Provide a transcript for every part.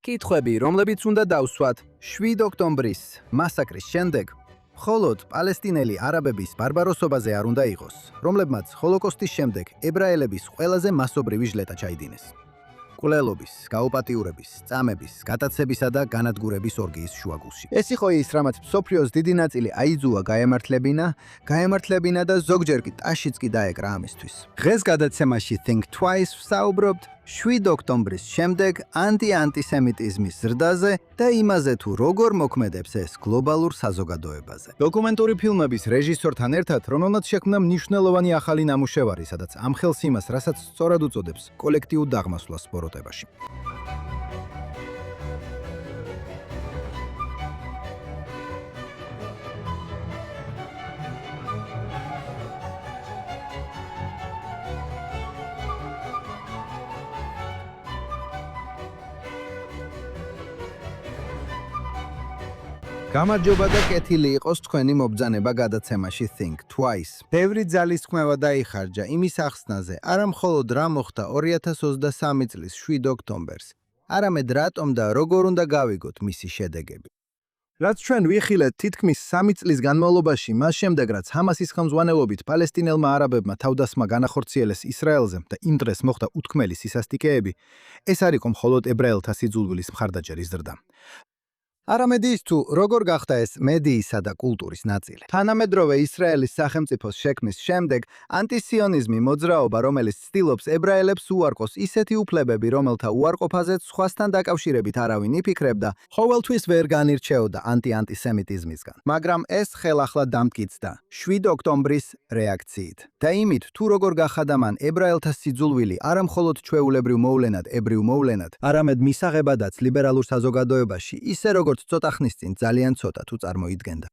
კითხვები, რომლებიც უნდა დავსვათ 7 ოქტომბრის მასაკრის შემდეგ, მხოლოდ პალესტინელი არაბების ბარბაროსობაზე არ უნდა იყოს, რომლებმაც ჰოლოკოსტის შემდეგ ებრაელების ყველაზე მასობრივი ჟლეტა ჩაიდინეს. კვლელობის, გაუპატიურების, წამების, გატაცებისა და განადგურების ორგიის შუაგულში. ეს იყო ის, რამაც მსოფლიოს დიდი ნაწილი აიძულა გაემართლებინა და ზოგჯერ კი ტაშიც კი დაეკრა ამისთვის. დღეს გადაცემაში Think Twice ვსაუბრობთ 7 ოქტომბრის შემდეგ ანტისემიტიზმის ზრდაზე და იმაზე, თუ როგორ მოქმედებს ეს გლობალურ საზოგადოებაზე. დოკუმენტური ფილმების რეჟისორთან ერთად, რომელმაც შექმნა მნიშვნელოვანი ახალი ნამუშევარი, სადაც ამხელს იმას, რასაც სწორად უწოდებს კოლექტიურ დაღმასვლას სპოროტებაში. გამარჯობა და კეთილი იყოს თქვენი მობრძანება გადაცემაში Think Twice. ბევრი ძალისხმევა დაიხარჯა იმის ახსნაზე, არა მხოლოდ რა მოხდა 2023 წლის 7 ოქტომბერს, არამედ რატომ და როგორ უნდა გავიგოთ მისი შედეგები. რაც ჩვენ ვიხილეთ თითქმის 3 წლის განმავლობაში, მას შემდეგ რაც ჰამასის ხელმძღვანელობით პალესტინელმა არაბებმა თავდასხმა განახორციელეს ისრაელზე და იმ დღეს მოხდა უთქმელი სისასტიკეები, ეს არ იყო მხოლოდ ებრაელთა სიძულვილის მხარდაჭერის ზრდა. არამედ ის თუ როგორ გახდა ეს მედიისა და კულტურის ნაწილი. თანამედროვე ისრაელის სახელმწიფოს შექმნის შემდეგ ანტისიონიზმი მოძრაობა, რომელიც ცდილობს ებრაელებს უარყოს ისეთი უფლებები, რომელთა უარყოფაზეც სხვასთან დაკავშირებით არავინ იფიქრებდა, ყოველთვის ვერ განირჩეოდა ანტისემიტიზმისგან. მაგრამ ეს ხელახლა დამტკიცდა 7 ოქტომბრის რეაქციით. და იმით, თუ როგორ გახადა მან ებრაელთა სიძულვილი არა მხოლოდ ჩვეულებრივ მოვლენად, ებრიუ მოვლენად, არამედ მისაღებადაც ლიბერალურ საზოგადოებაში, ისე როგორც ცოტა ხნის წინ ძალიან ცოტა თუ წარმოიდგენდა.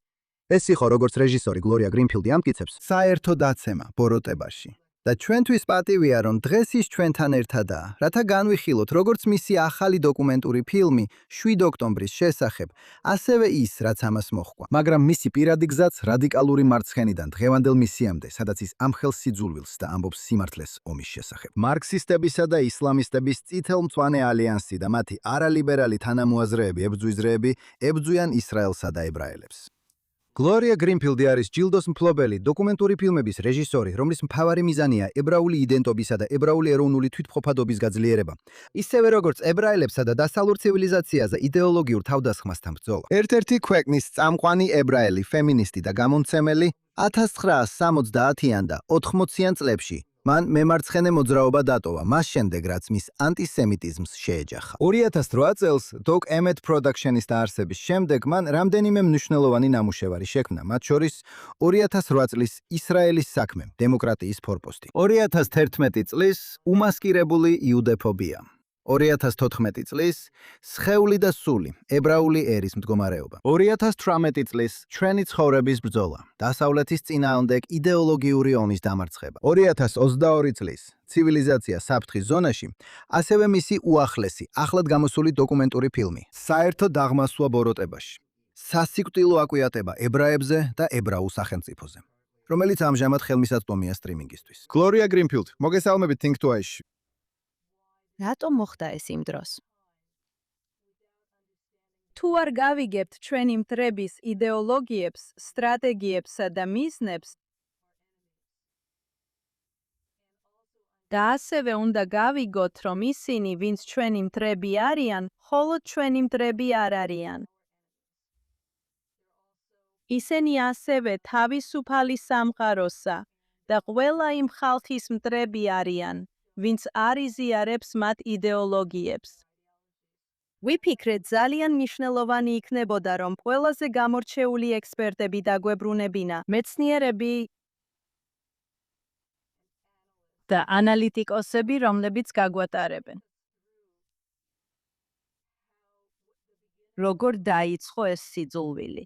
ეს იყო, როგორც რეჟისორი გლორია გრინფილდი ამტკიცებს, საერთო დაცემა ბოროტებაში. და ჩვენთვის პატივია, რომ დღეს ის ჩვენთან ერთადაა, რათა განვიხილოთ, როგორც მისი ახალი დოკუმენტური ფილმი 7 ოქტომბრის შესახებ, ასევე ის, რაც ამას მოჰყვა. მაგრამ მისი პირადი გზაც რადიკალური მარცხენიდან დღევანდელ მისიამდე, სადაც ის ამხელს სიძულვილს და ამბობს სიმართლეს ომის შესახებ. მარქსისტებისა და ისლამისტების წითელმწვანე ალიანსი და მათი არალიბერალი თანამოაზრეები ებრძვიან ისრაელსა და ებრაელებს. გლორია გრინფილდი არის ჯილდოს მფლობელი დოკუმენტური ფილმების რეჟისორი, რომლის მთავარი მიზანია ებრაული იდენტობისა და ებრაული ეროვნული თვითმყოფადობის გაძლიერება, ისევე როგორც ებრაელებსა და დასავლურ ცივილიზაციაზე იდეოლოგიურ თავდასხმასთან ბრძოლა. ერთ-ერთი ქვეყნის წამყვანი ებრაელი ფემინისტი და გამომცემელი 1970-იან და 80-იან წლებში მან მემარცხენე მოძრაობა დატოვა, მას შემდეგ რაც მის ანტისემიტიზმს შეეჯახა. 2008 წელს Doc Emmett Production-ის დაარსების შემდეგ მან რამდენიმე მნიშვნელოვანი ნამუშევარი შექმნა, მათ შორის 2008 წლის ისრაელის საქმე, დემოკრატიის ფორპოსტი. 2011 წლის უმასკირებული იუდეფობია. 2014 წლის სხეული და სული, ებრაული ერის მდგომარეობა. 2018 წლის ჩვენი ცხოვრების ბრძოლა, დასავლეთის წინააღმდეგ იდეოლოგიური ომის დამარცხება. 2022 წლის ცივილიზაცია საფრთხის ზონაში, ასევე მისი უახლესი, ახლად გამოსული დოკუმენტური ფილმი, საერთო დაღმასვლა ბოროტებაში. სასიკვდილო აკვიატება ებრაებზე და ებრაულ სახელმწიფოზე, რომელიც ამჟამად ხელმისაწვდომია სტრიმინგისთვის. გლორია გრინფილდ, მოგესალმებით Think Twice-ში. რატომ მოხდა ეს იმ დროს? თუ არ გავიგებთ ჩვენი მტრების იდეოლოგიებს, სტრატეგიებსა და მიზნებს, და ასევე უნდა გავიგოთ, რომ ისინი, ვინც ჩვენი მტრები არიან, მხოლოდ ჩვენი მტრები არ არიან. ისინი ასევე თავისუფალი სამყაროსა და ყველა იმ ხალხის მტრები არიან, ვინც არ იზიარებს მათ იდეოლოგიებს. ვიფიქრეთ, ძალიან მნიშვნელოვანი იქნებოდა, რომ ყველაზე გამორჩეული ექსპერტები დაგვებრუნებინა, მეცნიერები და ანალიტიკოსები, რომლებიც გაგვატარებენ. როგორ დაიწყო ეს სიძულვილი?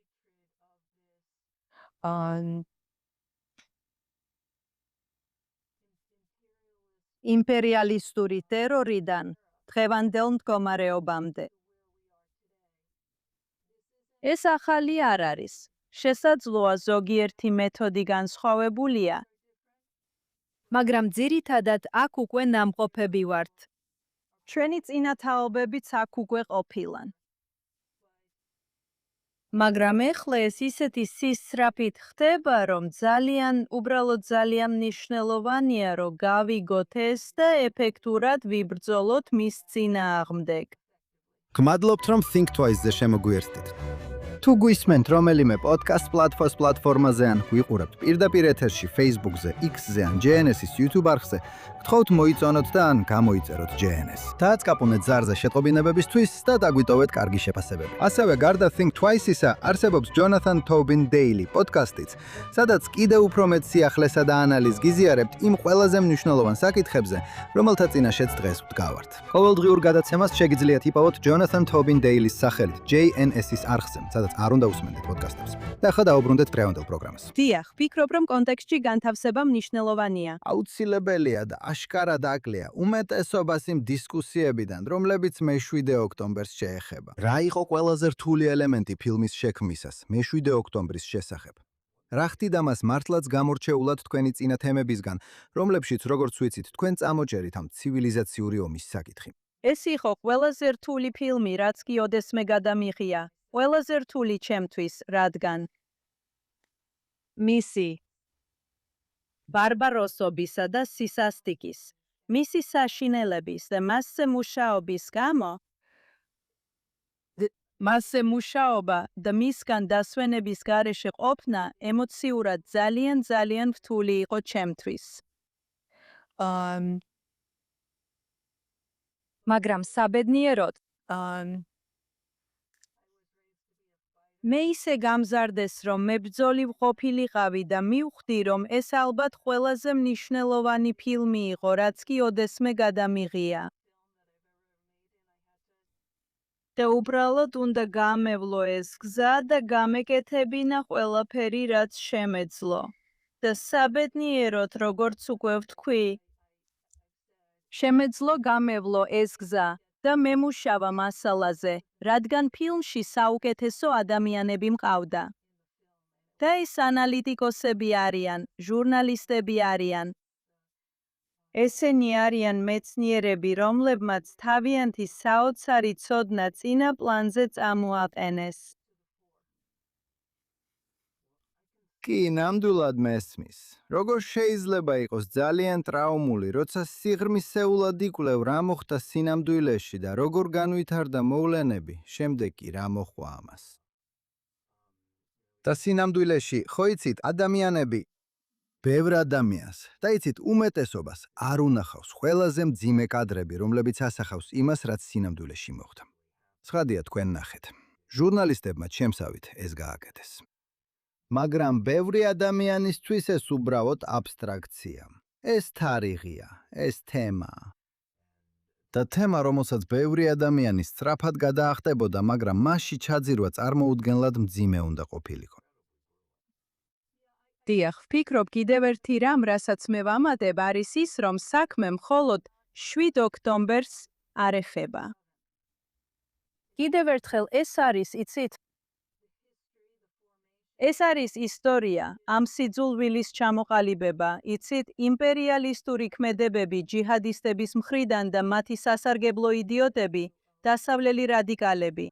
იმპერიალისტური ტერორიდან დღევანდელ მდგომარეობამდე. ეს ახალი არ არის. შესაძლოა ზოგიერთი მეთოდი განსხვავებულია, მაგრამ ძირითადად აქ უკვე ნამყოფები ვართ. ჩვენი წინათაობებიც აქ უკვე ყოფილან. მაგრამ ეხლა ეს ისეთი სისწრაფით ხდება, რომ უბრალოდ ძალიან მნიშვნელოვანია, რომ გავიგოთ ეს და ეფექტურად ვიბრძოლოთ მის წინააღმდეგ. გმადლობთ, რომ Think Twice-ზე შემოგვიერთდით. თუ გვისმენთ რომელიმე პოდკასტ პლატფორმაზე ან გვიყურებთ პირდაპირ ეთერში Facebook-ზე, X-ზე ან JNS-ის YouTube არხზე, გთხოვთ მოიწონოთ და ან გამოიწეროთ JNS. დააწყაპუნეთ ზარზე შეტყობინებებისთვის და დაგვიტოვეთ კარგი შეფასებები. ასევე გარდა Think Twice-ისა, არსებობს Jonathan Tobin Daily პოდკასტიც, სადაც კიდევ უფრო მეტ სიახლესა და ანალიზს გიზიარებთ იმ ყველაზე მნიშვნელოვან საკითხებზე, რომელთა წინაშეც დღეს ვდგავართ. ყოველდღიურ გადაცემას შეგიძლიათ იპოვოთ Jonathan Tobin Daily-ის სახელით JNS-ის არხზე, სადაც არ უნდა უსმენდეთ პოდკასტებს. და ახლა დაუბრუნდეთ დღევანდელ პროგრამას. დიახ, ვფიქრობ, რომ კონტექსტში განთავსება მნიშვნელოვანია. აუცილებელია და აშკარად აკლია უმეტესობას იმ დისკუსიებიდან, რომლებიც მე-7 ოქტომბერს შეეხება. რა იყო ყველაზე რთული ელემენტი ფილმის შექმნისას მე-7 ოქტომბრის შესახებ? რა ხდიდა მას მართლაც გამორჩეულად თქვენი წინა თემებისგან, რომლებშიც, როგორც ვიცით, თქვენ წამოჭერით ამ ცივილიზაციური ომის საკითხი. ეს იყო ყველაზე რთული ფილმი, რაც კი ოდესმე გადამიღია. ყველაზე რთული ჩემთვის, რადგან მისი ბარბაროსობისა და სისასტიკის, მისი საშინელების და მასზე მუშაობის გამო მასზე მუშაობა და მისგან დასვენების გარეშე ყოფნა ემოციურად ძალიან რთული იყო ჩემთვის. მაგრამ საბედნიეროდ მე ისე გამზარდეს, რომ მებრძოლი ყოფილიყავი და მივხვდი, რომ ეს ალბათ ყველაზე მნიშვნელოვანი ფილმი იყო, რაც კი ოდესმე გადამიღია. და უბრალოდ უნდა გამევლო ეს გზა და გამეკეთებინა ყველაფერი, რაც შემეძლო. და საბედნიეროდ, როგორც უკვე ვთქვი, შემეძლო გამევლო ეს გზა. და მემუშავა მასალაზე, რადგან ფილმში საუკეთესო ადამიანები მყავდა. და ეს ანალიტიკოსები არიან, ჟურნალისტები არიან. ესენი არიან მეცნიერები, რომლებმაც თავიანთი საოცარი ცოდნა წინა პლანზე წამოაყენეს. კი, ნამდვილად მესმის. როგორ შეიძლება იყოს ძალიან ტრაუმული, როცა სიღრმისეულად იკვლევ რა მოხდა სინამდვილეში და როგორ განვითარდა მოვლენები, შემდეგ კი რა მოხდა ამას. და სინამდვილეში, ხო იცით, ადამიანები ბევრ ადამიანს და იცით უმეტესობას არ უნახავს ყველაზე მძიმე კადრები, რომლებიც ასახავს იმას, რაც სინამდვილეში მოხდა. ცხადია, თქვენ ნახეთ. ჟურნალისტებმა შემსავით ეს გააკეთეს. მაგრამ ბევრი ადამიანისთვის ეს უბრალოდ აბსტრაქცია. ეს თარიღია, ეს თემაა. და თემა, რომელსაც ბევრი ადამიანი სწრაფად გადაახტებოდა, მაგრამ მასში ჩაძირვა წარმოუდგენლად მძიმე უნდა ყოფილიყო. დიახ, ვფიქრობ კიდევ ერთი რამ, რასაც მე ვამატებ, არის ის, რომ საქმე მხოლოდ 7 ოქტომბერს არ ეხება. კიდევ ერთხელ ეს არის, იცით? ეს არის ისტორია, ამ სიძულვილის ჩამოყალიბება, იცით, იმპერიალისტური ქმედებები ჯიჰადისტების მხრიდან და მათი სასარგებლო იდიოტები, დასავლელი რადიკალები.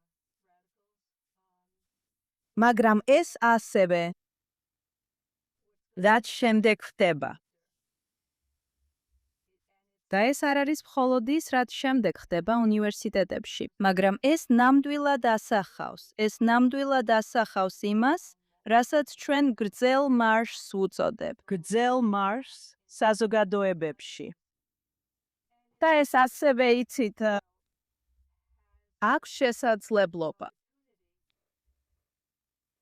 მაგრამ ეს ასევე რაც შემდეგ ხდება. და ეს არ არის მხოლოდ ის, რაც შემდეგ ხდება უნივერსიტეტებში, მაგრამ ეს ნამდვილად ასახავს იმას, რასაც ჩვენ გრძელ მარშს ვუწოდებ. გრძელ მარშს საზოგადოებებში. და ეს ასევე იცით, აქვს შესაძლებლობა,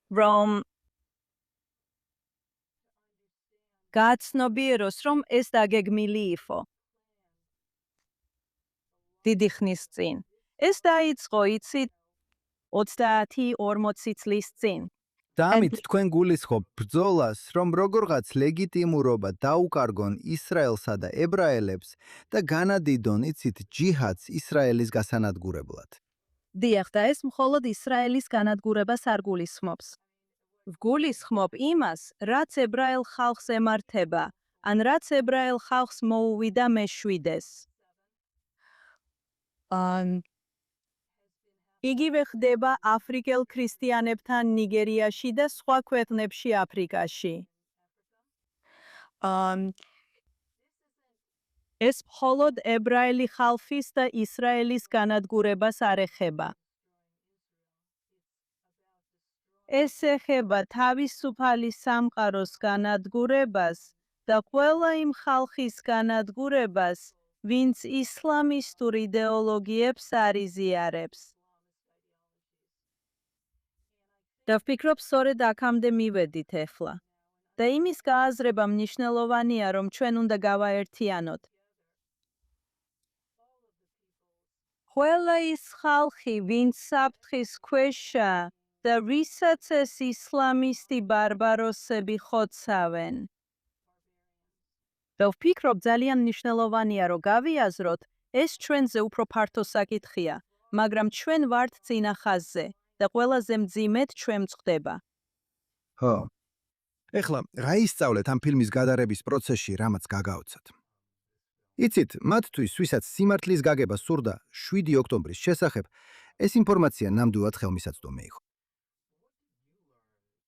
რომ გააცნობიეროს, რომ ეს დაგეგმილი იყო. დიდი ხნის წინ. ეს დაიწყო, იცით, 30-40 წლის წინ. და ამით თქვენ გულისხმობ ბრძოლას, რომ როგორღაც ლეგიტიმურობა დაუკარგონ ისრაელსა და ებრაელებს და განადიდონ, იცით, ჯიჰადს ისრაელის გასანადგურებლად. დიახ, და ეს მხოლოდ ისრაელის განადგურებას არ გულისხმობს. ვგულისხმობ იმას, რაც ებრაელ ხალხს ემართება, ან რაც ებრაელ ხალხს მოუვიდა მე-7-ს. იგივე ხდება აფრიკელ ქრისტიანებთან ნიგერიაში და სხვა ქვეყნებში აფრიკაში. ეს მხოლოდ ებრაელი ხალხის და ისრაელის განადგურებას არ ეხება. ეს ეხება თავისუფალი სამყაროს განადგურებას და ყველა იმ ხალხის განადგურებას, ვინც ისლამისტურ იდეოლოგიებს არ იზიარებს. და ვფიქრობ, სწორედ აქამდე მივედით ახლა. და იმის გააზრება მნიშვნელოვანია, რომ ჩვენ უნდა გავაერთიანოთ. ყველა ის ხალხი, ვინც საფრთხის ქვეშა და ვისაც ეს ისლამისტი ბარბაროსები ხოცავენ. და ვფიქრობ, ძალიან მნიშვნელოვანია, რომ გავიაზროთ, ეს ჩვენზე უფრო ფართო საკითხია, მაგრამ ჩვენ ვართ წინა ხაზზე და ყველაზე მძიმედ ჩვენ ვწყდება. ხო. ეხლა, რა ისწავლეთ ამ ფილმის გადარების პროცესში, რამაც გაგაოცათ? იცით, მათთვის, ვისაც სიმართლის გაგება სურდა 7 ოქტომბრის შესახებ, ეს ინფორმაცია ნამდვილად ხელმისაწვდომი იყო.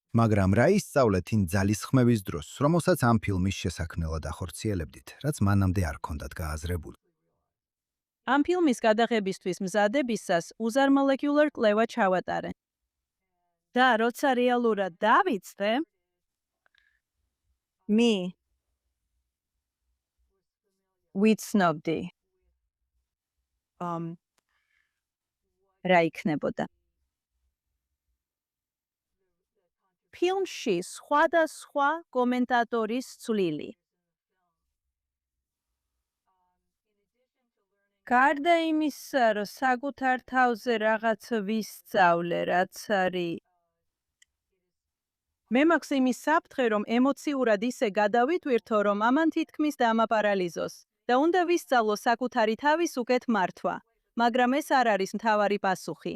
მაგრამ რა ისწავლეთ იმ ძალისხმევის დროს, რომელსაც ამ ფილმის შესაქმნელად ახორციელებდით, რაც მანამდე არ ქონდათ გააზრებული? ამ ფილმის გადაღებისთვის მზადებისას უზარმოლეკულარ კვლევა ჩავატარე. და როცა რეალურად დავიწყე, ვიცნობდი. რა იქნებოდა. ფილმში სხვადასხვა კომენტატორის ცვლილი. გარდა იმისა, რომ საკუთარ თავზე რაღაც ვისწავლე, რაც არის. მე მაქვს იმის საფრთხე, რომ ემოციურად ისე გადავიტვირთო, რომ ამან თითქმის დამაპარალიზოს და უნდა ვისწავლო საკუთარი თავის უკეთ მართვა, მაგრამ ეს არ არის მთავარი პასუხი.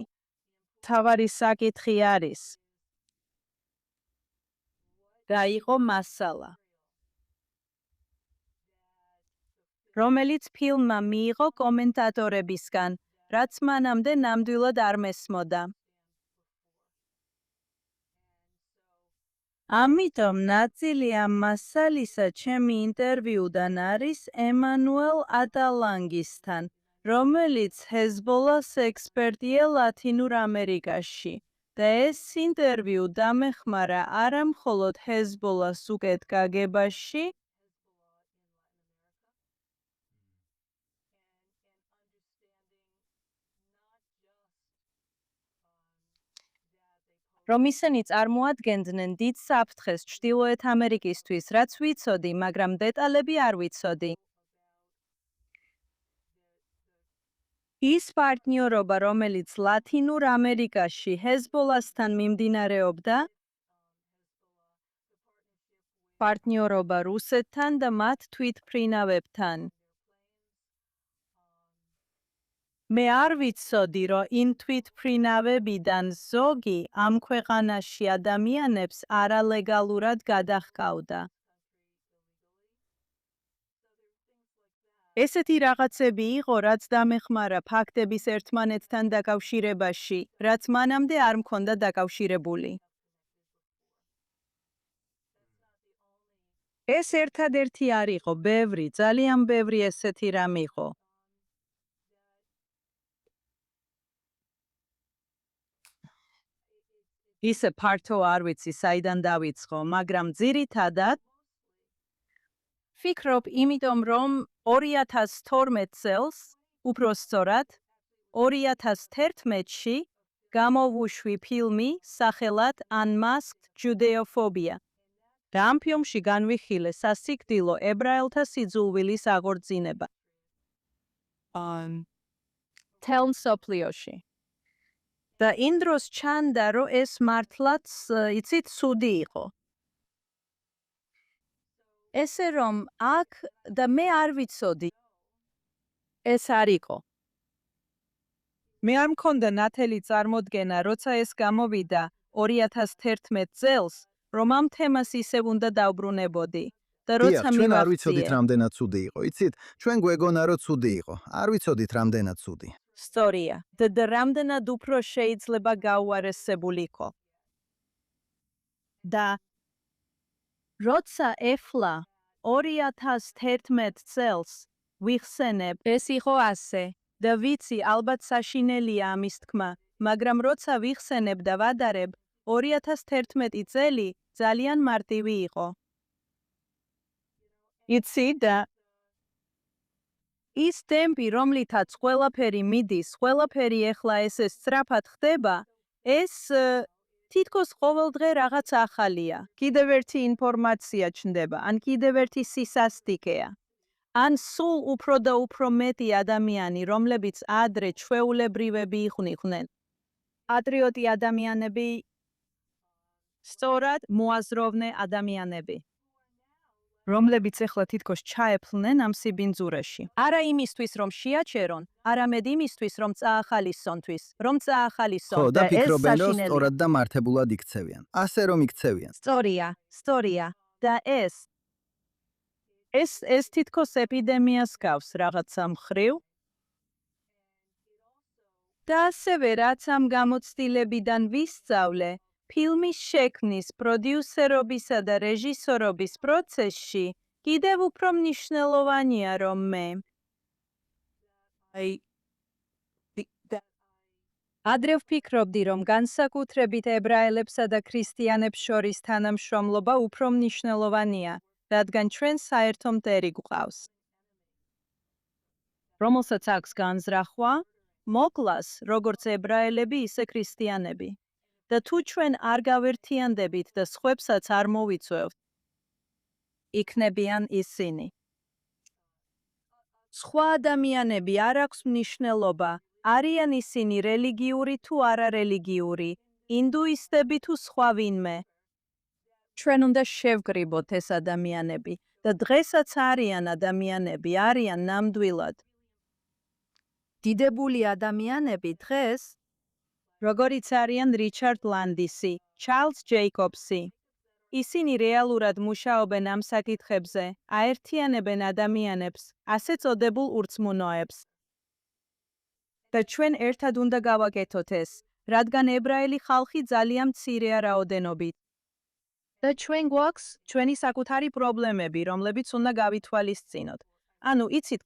მთავარი საკითხი არის. რა იყო მასალა, რომელიც ფილმმა მიიღო კომენტატორებისგან, რაც მანამდე ნამდვილად არ მესმოდა. ამიტომ ნაწილი ამ მასალისა ჩემი ინტერვიუდან არის ემანუელ ატალანგისთან, რომელიც ჰეზბოლას ექსპერტია ლათინურ ამერიკაში. და ეს ინტერვიუ დამეხმარა არა მხოლოდ ჰეზბოლას უკეთ გაგებაში, რომ ისინი წარმოადგენდნენ დიდ საფრთხეს ჩრდილოეთ ამერიკისთვის, რაც ვიცოდი, მაგრამ დეტალები არ ვიცოდი. ის პარტნიორობა, რომელიც ლათინურ ამერიკაში ჰეზბოლასთან მიმდინარეობდა, პარტნიორობა რუსეთთან და მათ თვითმფრინავებთან. მე არ ვიცოდი, რომ იმ თვითმფრინავებიდან ზოგი ამ ქვეყანაში ადამიანებს არალეგალურად გადაჰყავდა. ესეთი რაღაცები იყო, რაც დამეხმარა ფაქტების ერთმანეთთან დაკავშირებაში, რაც მანამდე არ მქონდა დაკავშირებული. ეს ერთადერთი არ იყო, ძალიან ბევრი ესეთი რამ იყო. ისე ფართო არ ვიცი, საიდან დავიწყო, მაგრამ ძირითადად ვფიქრობ, იმიტომ რომ 2012 წელს, უფრო სწორად, 2011-ში გამოვუშვი ფილმი სახელად Unmasked Judeophobia. და ამ ფილმში განვიხილე სასიკვდილო ებრაელთა სიძულვილის აღორძინება. მთელ მსოფლიოში. და იმ დროს ჩანდა, რომ ეს მართლაც, იცით, ცუდი იყო. ესე რომ აქ და მე არ ვიცოდი, ეს არ იყო. მე არ მქონდა ნათელი წარმოდგენა, როცა ეს გამოვიდა 2011 წელს, რომ ამ თემას ისევ უნდა დავბრუნებოდი. და როცა ჩვენ არ ვიცოდით რამდენად ცუდი იყო. იცით, ჩვენ გვეგონა რომ ცუდი იყო. არ ვიცოდით რამდენად ცუდი. სწორია. და რამდენად უფრო შეიძლება გაუარესებულიყო. და როცა ეხლა 2011 წელს ვიხსენებ, ეს იყო ასე. და ვიცი, ალბათ საშინელია ამის თქმა, მაგრამ როცა ვიხსენებ და ვადარებ, 2011 წელი ძალიან მარტივი იყო. იცი და ის ტემპი, რომლითაც ყველაფერი მიდის, ყველაფერი ეხლა ესე სწრაფად ხდება, ეს თითქოს ყოველდღე რაღაც ახალია. კიდევ ერთი ინფორმაცია ჩნდება, ან კიდევ ერთი სისასტიკეა. ან სულ უფრო და უფრო მეტი ადამიანი, რომლებიც ადრე ჩვეულებრივები იყვნენ. პატრიოტი ადამიანები, სწორად მოაზროვნე ადამიანები, რომლებიც ეხლა თითქოს ჩაეფლნენ ამ სიბინძურეში. არა იმისთვის, რომ შეაჩერონ, არამედ იმისთვის, რომ წაახალისონთვის, რომ წაახალისონ ხო, და და ეს ფიქრობენ, რომ საშინელია. სწორად და მართებულად იქცევიან. ასე რომ იქცევიან. სწორია. და ეს თითქოს ეპიდემიას გავს რაღაცა მხრივ. და ასევე რაც ამ გამოცდილებიდან ვისწავლე, ფილმის შექმნის, პროდიუსერობისა და რეჟისორობის პროცესში კიდევ უფრო მნიშვნელოვანია, რომ მე ადრე ვფიქრობდი, რომ განსაკუთრებით ებრაელებსა და ქრისტიანებს შორის თანამშრომლობა უფრო მნიშვნელოვანია, რადგან ჩვენ საერთო მტერი გვყავს, რომელსაც აქვს განზრახვა, მოკლას, როგორც ებრაელები, ისე ქრისტიანები. და თუ ჩვენ არ გავერთიანდებით და სხვებსაც არ მოვიწვევთ, იქნებიან ისინი. სხვა ადამიანები არ აქვს მნიშვნელობა, არიან ისინი რელიგიური თუ არარელიგიური, ინდუისტები თუ სხვა ვინმე. ჩვენ უნდა შევგრიბოთ ეს ადამიანები და დღესაც არიან ადამიანები, არიან ნამდვილად. დიდებული ადამიანები დღეს, როგორიც არიან რიჩარდ ლანდისი, ჩარლზ ჯეიკობსი. ისინი რეალურად მუშაობენ ამ საკითხებზე, აერთიანებენ ადამიანებს, ასე წოდებულ ურწმუნოებს. და ჩვენ ერთად უნდა გავაკეთოთ ეს, რადგან ებრაელი ხალხი ძალიან მცირეა რაოდენობით. და ჩვენ გვაქვს ჩვენი საკუთარი პრობლემები, რომლებიც უნდა გავითვალისწინოთ. ანუ, იცით,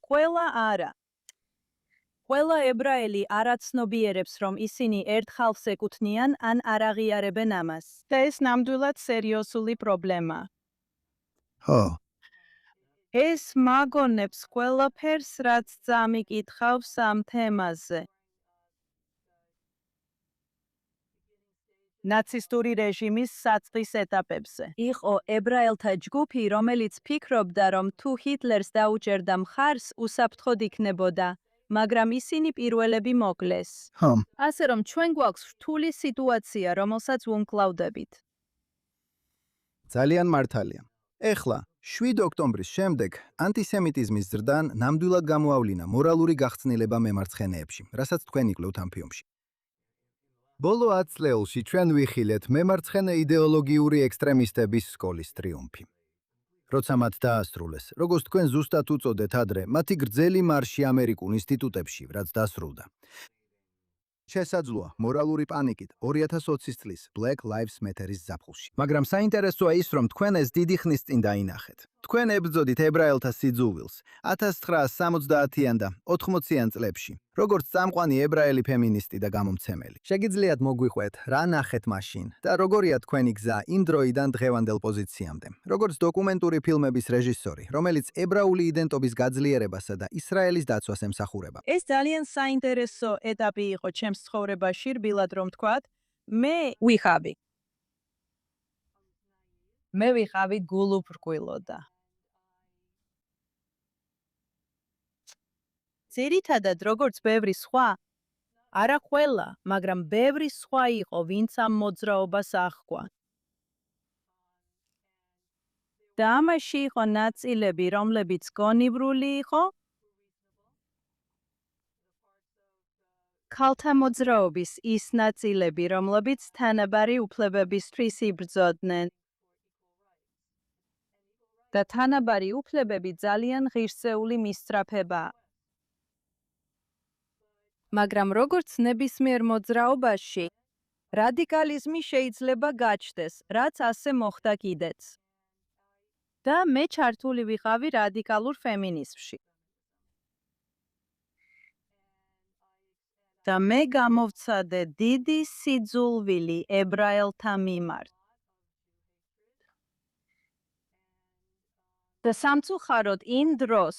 ყველა ებრაელი არ აცნობიერებს, რომ ისინი ერთ ხალხს ეკუთვნიან ან არ აღიარებენ ამას. და ეს ნამდვილად სერიოზული პრობლემაა. ხო. ეს მაგონებს ყველაფერს, რაც წამიკითხავს ამ თემაზე. ნაცისტური რეჟიმის საწყის ეტაპებზე. იყო ებრაელთა ჯგუფი, რომელიც ფიქრობდა, რომ თუ ჰიტლერს დაუჭერდა მხარს, უსაფრთხოდ იქნებოდა, მაგრამ ისინი პირველები მოკლეს. ხო. ასე რომ ჩვენ გვაქვს რთული სიტუაცია, რომელსაც ვუმკლავდებით. ძალიან მართალია. ეხლა 7 ოქტომბრის შემდეგ ანტისემიტიზმის ზრდან ნამდვილად გამოავლინა მორალური გახცნილება მემარცხენეებში, რასაც თქვენ იკვლევთ ამ ფილმში. ბოლო 10 წლებში ჩვენ ვიხილეთ მემარცხენე იდეოლოგიური ექსტრემისტების სკოლის ტრიუმფი. როცა მათ დაასრულეს, როგორც თქვენ ზუსტად უწოდეთ ადრე, მათი გრძელი მარში ამერიკულ ინსტიტუტებში, რაც დასრულდა. შესაძლოა მორალური პანიკით 2020 წლის Black Lives Matter-ის ზაფხულში. მაგრამ საინტერესოა ის, რომ თქვენ ეს დიდი ხნის წინ დაინახეთ. თქვენ ებრძოდით ებრაელთა სიძულვილს 1970-იან და 80-იან წლებში, როგორც წამყვანი ებრაელი ფემინისტი და გამომცემელი. შეგიძლიათ მოგვიყვეთ, რა ნახეთ მაშინ და როგორია თქვენი გზა იმ დროიდან დღევანდელ პოზიციამდე, როგორც დოკუმენტური ფილმების რეჟისორი, რომელიც ებრაული იდენტობის გაძლიერებასა და ისრაელის დაცვას ემსახურება. ეს ძალიან საინტერესო ეტაპი იყო ჩემს ცხოვრებაში, რბილად რომ ვთქვათ, მე ვიხავი გულუბრყვილოდა. ძირითადად, როგორც ბევრი სხვა, არა ყველა, მაგრამ ბევრი სხვა იყო, ვინც ამ მოძრაობას აღქვა. და ამაში იყო ნაწილები, რომლებიც გონივრული იყო, ქალთა მოძრაობის ის ნაწილები, რომლებიც თანაბარი უფლებებისთვის იბრძოდნენ. და თანაბარი უფლებები ძალიან ღირსეული მისწრაფებაა. მაგრამ როგორც ნებისმიერ მოძრაობაში, რადიკალიზმი შეიძლება გაჩნდეს, რაც ასე მოხდა კიდეც. და მე ჩართული ვიყავი რადიკალურ ფემინიზმში. და მე გამოვცადე დიდი სიძულვილი ებრაელთა მიმართ. და სამწუხაროდ იმ დროს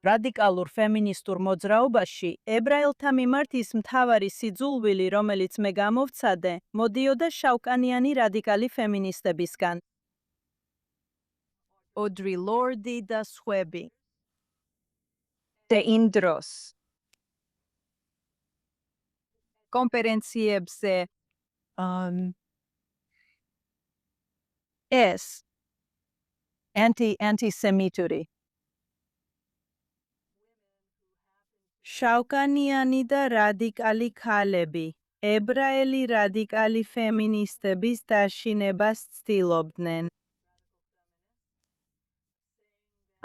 რადიკალურ ფემინისტურ მოძრაობაში ებრაელთა მიმართ ის მთავარი სიძულვილი, რომელიც მე გამოვცადე, მოდიოდა შავკანიანი რადიკალი ფემინისტებისგან. Audre Lorde და სხვები. და იმ დროს კონფერენციებზე ეს ანტისემიტური შავკანიანი და რადიკალი ქალები, ებრაელი რადიკალი ფემინისტების დაშინებას ცდილობდნენ.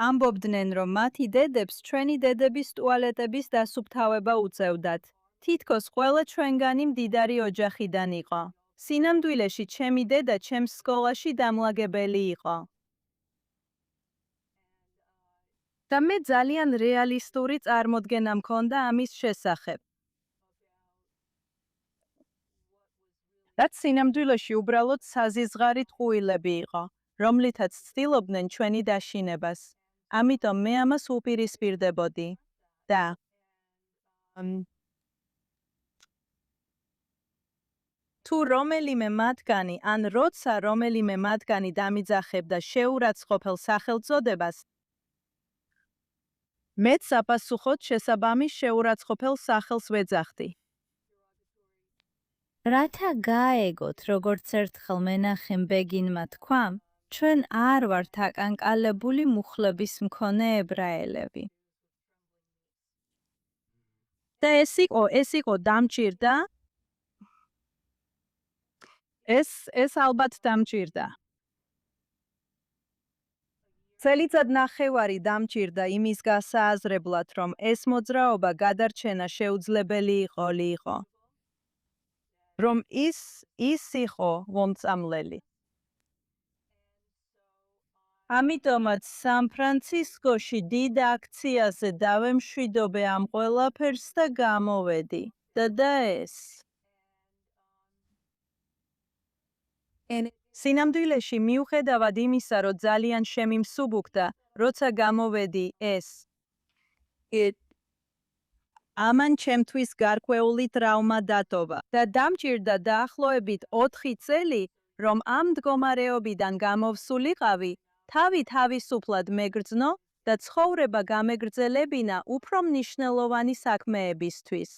ამბობდნენ, რომ მათი დედებს ჩვენი დედების ტუალეტების დასუფთავება უწევდათ. თითქოს ყველა ჩვენგანი მდიდარი ოჯახიდან იყო. სინამდვილეში ჩემი დედა ჩემს სკოლაში დამლაგებელი იყო. და მე ძალიან რეალისტური წარმოდგენა მქონდა ამის შესახებ. რაც სინამდვილეში უბრალოდ საზიზღარი ტყუილები იყო, რომლითაც ცდილობდნენ ჩვენი დაშინებას. ამიტომ მე ამას უპირისპირდებოდი. და თუ რომელიმე მათგანი, ან როცა რომელიმე მათგანი დამიძახებდა შეურაცხყოფელ სახელწოდებას, მეც საპასუხოდ შესაბამის შეურაცხყოფელ სახელს ვეძახდი. რათა გაეგოთ, როგორც ერთხელ მენახემ ბეგინმა თქვა, ჩვენ არ ვართ აკანკალებული მუხლების მქონე ებრაელები. და ეს იყო დამჭირდა. ეს ალბათ დამჭირდა. წელიწად ნახევარი დამჭირდა იმის გასააზრებლად, რომ ეს მოძრაობა გადარჩენა შეუძლებელი იყო. რომ ის იყო მომწამლელი. ამიტომაც სან-ფრანცისკოში დიდ აქციაზე დავემშვიდობე ამ ყველაფერს და გამოვედი. და ეს. სინამდვილეში მიუხედავად იმისა, რომ ძალიან შემიმსუბუქდა, როცა გამოვედი ეს. ამან ჩემთვის გარკვეული ტრაუმა დატოვა და დამჭირდა დაახლოებით 4 წელი, რომ ამ მდგომარეობიდან გამოვსულიყავი, თავი თავისუფლად მეგრძნო და ცხოვრება გამეგრძელებინა უფრო მნიშვნელოვანი საქმეებისთვის.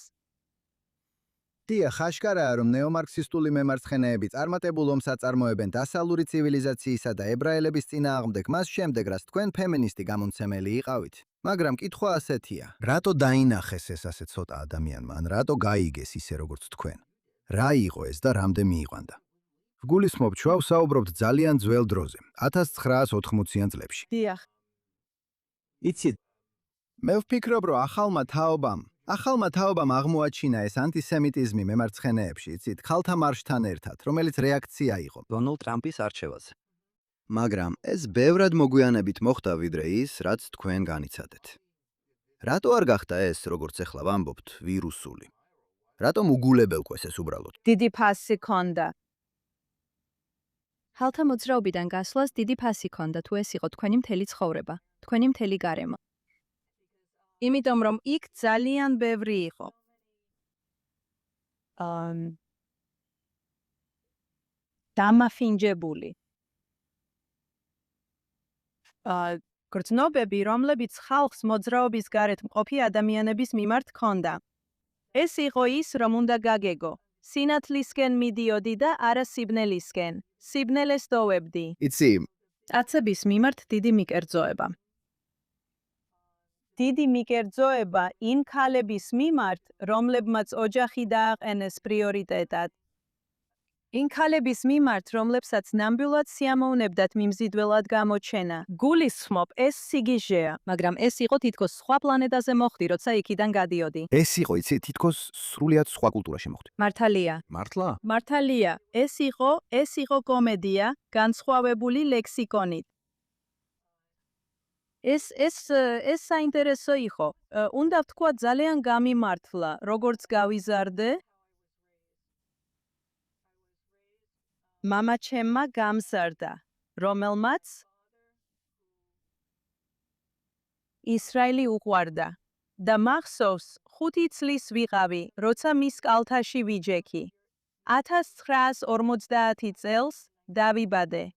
დიახ, ხაშკარაა, რომ ნეომარქსისტული მემარცხენეები წარმატებულ ომს აწარმოებენ დასავლური ცივილიზაციისა და ებრაელების წინააღმდეგ, მას შემდეგ, რაც თქვენ ფემინისტი გამომცემელი იყავით. მაგრამ კითხვა ასეთია, რატო დაინახეს ეს ასე ცოტა ადამიანმა, ან რატო გაიგეს ისე როგორც თქვენ? რა იყო ეს და რამდენ მიიყვანდა? ვგულისხმობ, ჩვენ ვსაუბრობთ ძალიან ძველ დროზე, 1980-იან წლებში. დიახ. იცით, მე ვფიქრობ, რომ ახალმა თაობამ აღმოაჩინა ეს ანტისემიტიზმი მემარცხენეებში, იცით, ქალთა მარშთან ერთად, რომელიც რეაქცია იყო დონალდ ტრამპის არჩევაზე. მაგრამ ეს ბევრად მოგვიანებით მოხდა, ვიდრე ის, რაც თქვენ განიცადეთ. რატო არ გახდა ეს, როგორც ახლა ვამბობთ, ვირუსული? რატომ უგულებელყვეს ეს უბრალოდ? დიდი ფასი ქონდა. ხალხთა მოძრაობიდან გასვლას დიდი ფასი ქონდა, თუ ეს იყო თქვენი მთელი ცხოვრება, თქვენი მთელი გარემო. იმიტომ რომ იქ ძალიან ბევრი იყო. დამაფინჯებული. გრძნობები, რომლებიც ხალხს მოძრაობის გარეთ მყოფი ადამიანების მიმართ ჰქონდა. ეს იყო ის, რომ უნდა გაგეგო. სინათლისკენ მიდიოდი და არა სიბნელისკენ. სიბნელეს დოვებდი. იცი, კაცების მიმართ დიდი მიკერძოება. დიდი მიკერძოება იმ ქალების მიმართ, რომლებმაც ოჯახი დააყენეს პრიორიტეტად. იმ ქალების მიმართ, რომლებსაც ნამდვილად სიამოვნებდათ მიმზიდველად გამოჩენა. გულისხმობ, ეს სიგიჟეა, მაგრამ ეს იყო თითქოს სხვა პლანეტაზე მოხდი, როცა იქიდან გადიოდი. ეს იყო, იცი, თითქოს სრულიად სხვა კულტურაში მოხვდი. მართალია. მართლა? მართალია, ეს იყო კომედია, განსხვავებული ლექსიკონით. ეს საინტერესო იყო. უნდა ვთქვა, ძალიან გამიმართლა, როგორც გავიზარდე. მამაჩემმა გამზარდა, რომელმაც ისრაელი უყვარდა და მახსოვს 5 წლის ვიყავი, როცა მის კალთაში ვიჯექი. 1950 წელს დავიბადე.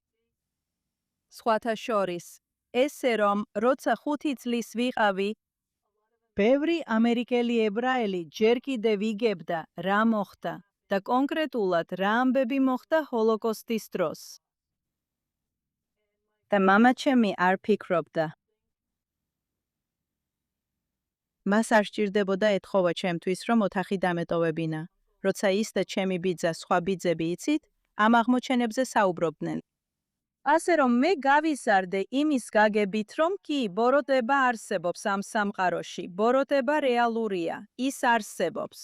სხვათა შორის, ესე რომ, როცა 5 წლის ვიყავი, ბევრი ამერიკელი ებრაელი ჯერ კიდევ იგებდა, რა მოხდა და კონკრეტულად რა ამბები მოხდა ჰოლოკოსტის დროს. და მამაჩემი არ ფიქრობდა. მას არ სჭირდებოდა ეთხოვა ჩემთვის, რომ ოთახი დამეტოვებინა. როცა ის და ჩემი ბიძა სხვა ბიძები იცით, ამ აღმოჩენებზე საუბრობდნენ. ასე რომ მე გავიზარდე იმის გაგებით, რომ კი, ბოროტება არსებობს ამ სამყაროში, ბოროტება რეალურია, ის არსებობს.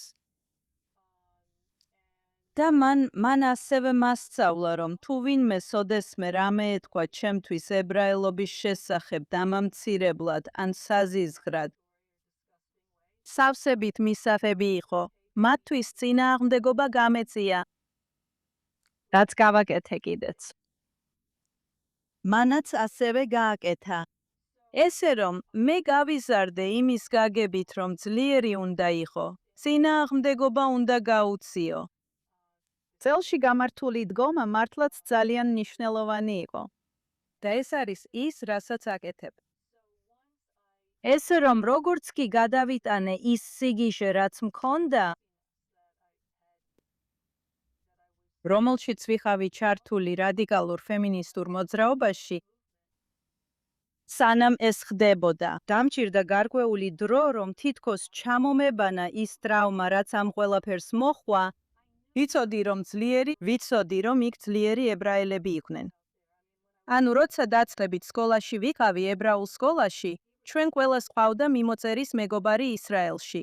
და მან ასევე მასწავლა, რომ თუ ვინმე სოდესმე რამე ეთქვა ჩემთვის ებრაელობის შესახებ დამამცირებლად ან საზიზღრად, სავსებით მისაღები იყო, მათთვის წინააღმდეგობა გამეწია. რაც გავაკეთე კიდეც. მანაც ასევე გააკეთა. ესე რომ, მე გავიზარდე იმის გაგებით, რომ ძლიერი უნდა იყო, წინააღმდეგობა უნდა გაუციო. წელში გამართული დგომა მართლაც ძალიან მნიშვნელოვანი იყო. და ეს არის ის, რასაც აკეთებ. ესე რომ, როგორც კი გადავიტანე ის სიგიჟე, რაც მქონდა, რომელშიც ვიყავი ჩართული რადიკალურ ფემინისტურ მოძრაობაში, სანამ ეს ხდებოდა, დამჭირდა გარკვეული დრო, რომ თითქოს ჩამომებანა ის ტრავმა, რაც ამ ყველაფერს მოჰყვა, ვიცოდი, რომ იქ ძლიერი ებრაელები იყვნენ. ანუ, როცა დაწყებით სკოლაში ვიყავი ებრაულ სკოლაში, ჩვენ ყველას ყავდა მიმოწერის მეგობარი ისრაელში.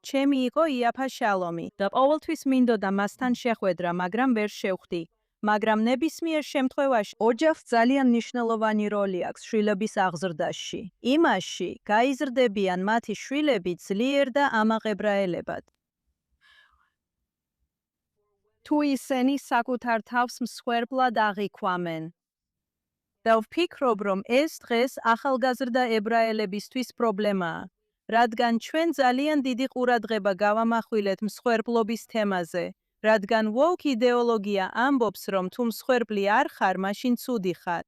ჩემი იყო იაფა შალომი და ყოველთვის მინდოდა მასთან შეხვედრა, მაგრამ ვერ შევხვდი. მაგრამ ნებისმიერ შემთხვევაში ოჯახს ძალიან მნიშვნელოვანი როლი აქვს შვილების აღზრდაში. იმაში, გაიზრდებიან მათი შვილები ძლიერ და ამაყ ებრაელებად. თუ ისინი საკუთარ თავს მსხვერპლად აღიქვამენ. და ვფიქრობ, რომ ეს დღეს ახალგაზრდა ებრაელებისთვის პრობლემაა, რადგან ჩვენ ძალიან დიდი ყურადღება გავამახვილეთ მსხვერპლობის თემაზე, რადგან woke იდეოლოგია ამბობს, რომ თუ მსხვერპლი არ ხარ, მაშინ ცუდი ხარ.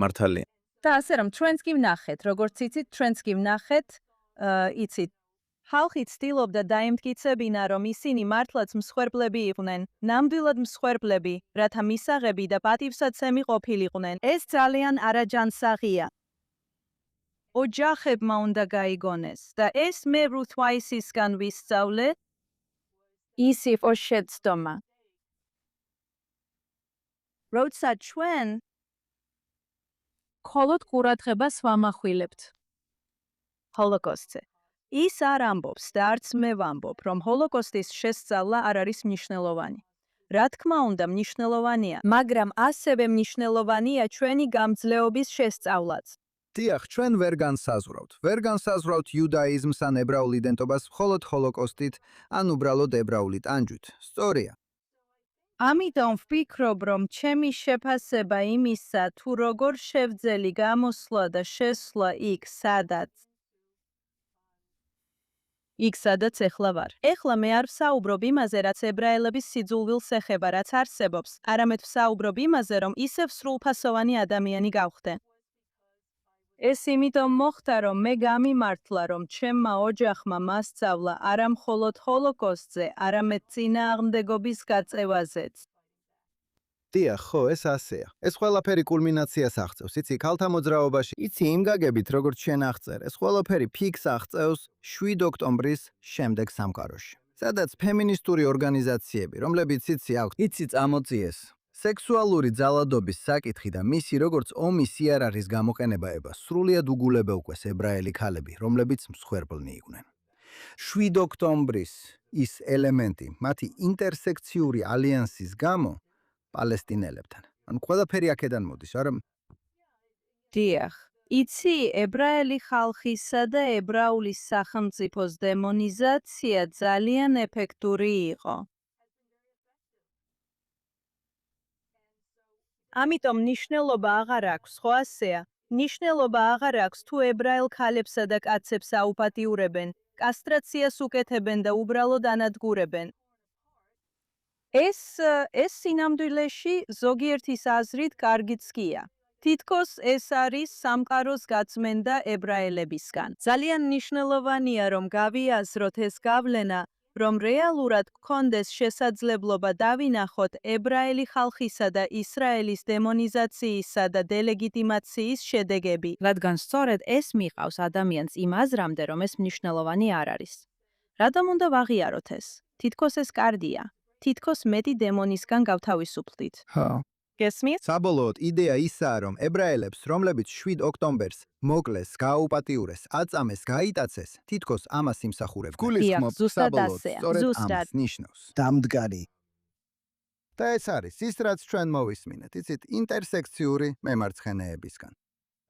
მართალია. და ასე რომ ჩვენც კი ვნახეთ, როგორც იცით, იცით, ხალხი ცდილობდა დაემტკიცებინა, რომ ისინი მართლაც მსხვერპლები იყვნენ, ნამდვილად მსხვერპლები, რათა მისაღები და პატივსაცემი ყოფილიყვნენ. ეს ძალიან არაჯანსაღია. ოჯახებმა უნდა გაიგონეს და ეს მე რუთ ვაისისგან ვისწავლე. ის იყო შეცდომა. როცა ჩვენ მხოლოდ ყურადღებას ვამახვილებთ ჰოლოკოსტზე. ის არ ამბობს და არც მე ვამბობ, რომ ჰოლოკოსტის შესწავლა არ არის მნიშვნელოვანი. რა თქმა უნდა, მნიშვნელოვანია, მაგრამ ასევე მნიშვნელოვანია ჩვენი გამძლეობის შესწავლაც. დიახ, ჩვენ ვერ განსაზღვრავთ იუდაიზმს ან ებრაულ იდენტობას მხოლოდ ჰოლოკოსტით, ან უბრალოდ ებრაული ტანჯვით. სწორია. ამიტომ ვფიქრობ, რომ ჩემი შეფასება იმისა, თუ როგორ შევძელი გამოსვლა და შესვლა იქ სადაც ეხლა ვარ. ეხლა მე არ ვსაუბრობ იმაზე, რაც ებრაელების სიძულვილს ეხება, რაც არსებობს, არამედ ვსაუბრობ იმაზე, რომ ისევ სრულფასოვანი ადამიანი გავხდე. ეს იმიტომ მოხდა, რომ მე გამიმართლა, რომ ჩემმა ოჯახმა მასწავლა არა მხოლოდ ჰოლოკოსტზე, არამედ წინააღმდეგობის გაწევაზეც. დიახ, ხო, ეს ასეა. ეს ყველაფერი კულმინაციას აღწევს, იცი, ქალთა მოძრაობაში, იცი, იმ გაგებით, როგორც შენ აღწერ, ეს ყველაფერი ფიქს აღწევს 7 ოქტომბრის შემდეგ სამყაროში. სადაც ფემინისტური ორგანიზაციები, რომლებიც იცი აქვთ, იცი წამოწიეს. სექსუალური ძალადობის საკითხი და მისი როგორც ომის სიარაღის გამოყენება სრულიად უგულებელ უკვე ებრაელი ქალები, რომლებიც მსხვერპლნი იყვნენ. 7 ოქტომბრის ის ელემენტი, მათი ინტერსექციური ალიანსის გამო პალესტინელებთან. ან ყველაფერი აქედან მოდის, არა? დიახ. იცი, ებრაელი ხალხისა და ებრაული სახელმწიფოს დემონიზაცია ძალიან ეფექტური იყო. ამიტომ ნიშნულობა აღარ აქვს, ხო ასეა? ნიშნულობა აღარ აქვს თუ ებრაელ ქალებსა და კაცებს აუპატიურებენ, კასტრაციას უკეთებენ და უბრალოდ ანადგურებენ. ეს სინამდვილეში ზოგიერთის აზრით კარგიც გია. თითქოს ეს არის სამყაროს გაწმენდა ებრაელებისგან. ძალიან მნიშვნელოვანია, რომ გავიაზროთ ეს გავლენა, რომ რეალურად გქონდეს შესაძლებლობა დავინახოთ ებრაელი ხალხისა და ისრაელის დემონიზაციისა და დელეგიტიმაციის შედეგები, რადგან სწორედ ეს მიყავს ადამიანს იმ აზრამდე, რომ ეს მნიშვნელოვანი არ არის. რადგან უნდა ვაღიაროთ ეს? თითქოს ეს კარგია. თითქოს მეტი დემონისგან გავთავისუფლდით. ხო. გესმით? საბოლოოდ იდეა ისაა, რომ ებრაელებს, რომლებიც 7 ოქტომბერს მოკლეს, გააუპატიურეს, აწამეს, გაიტაცეს, თითქოს ამას იმსახურებდნენ. გულისხმობ, ზუსტად საბოლოოდ ასეა, სწორედ ზუსტად. ამას ნიშნავს. დამდგარი. და ეს არის ის, რაც ჩვენ მოვისმინეთ, იცით, ინტერსექციური მემარცხენეებისგან.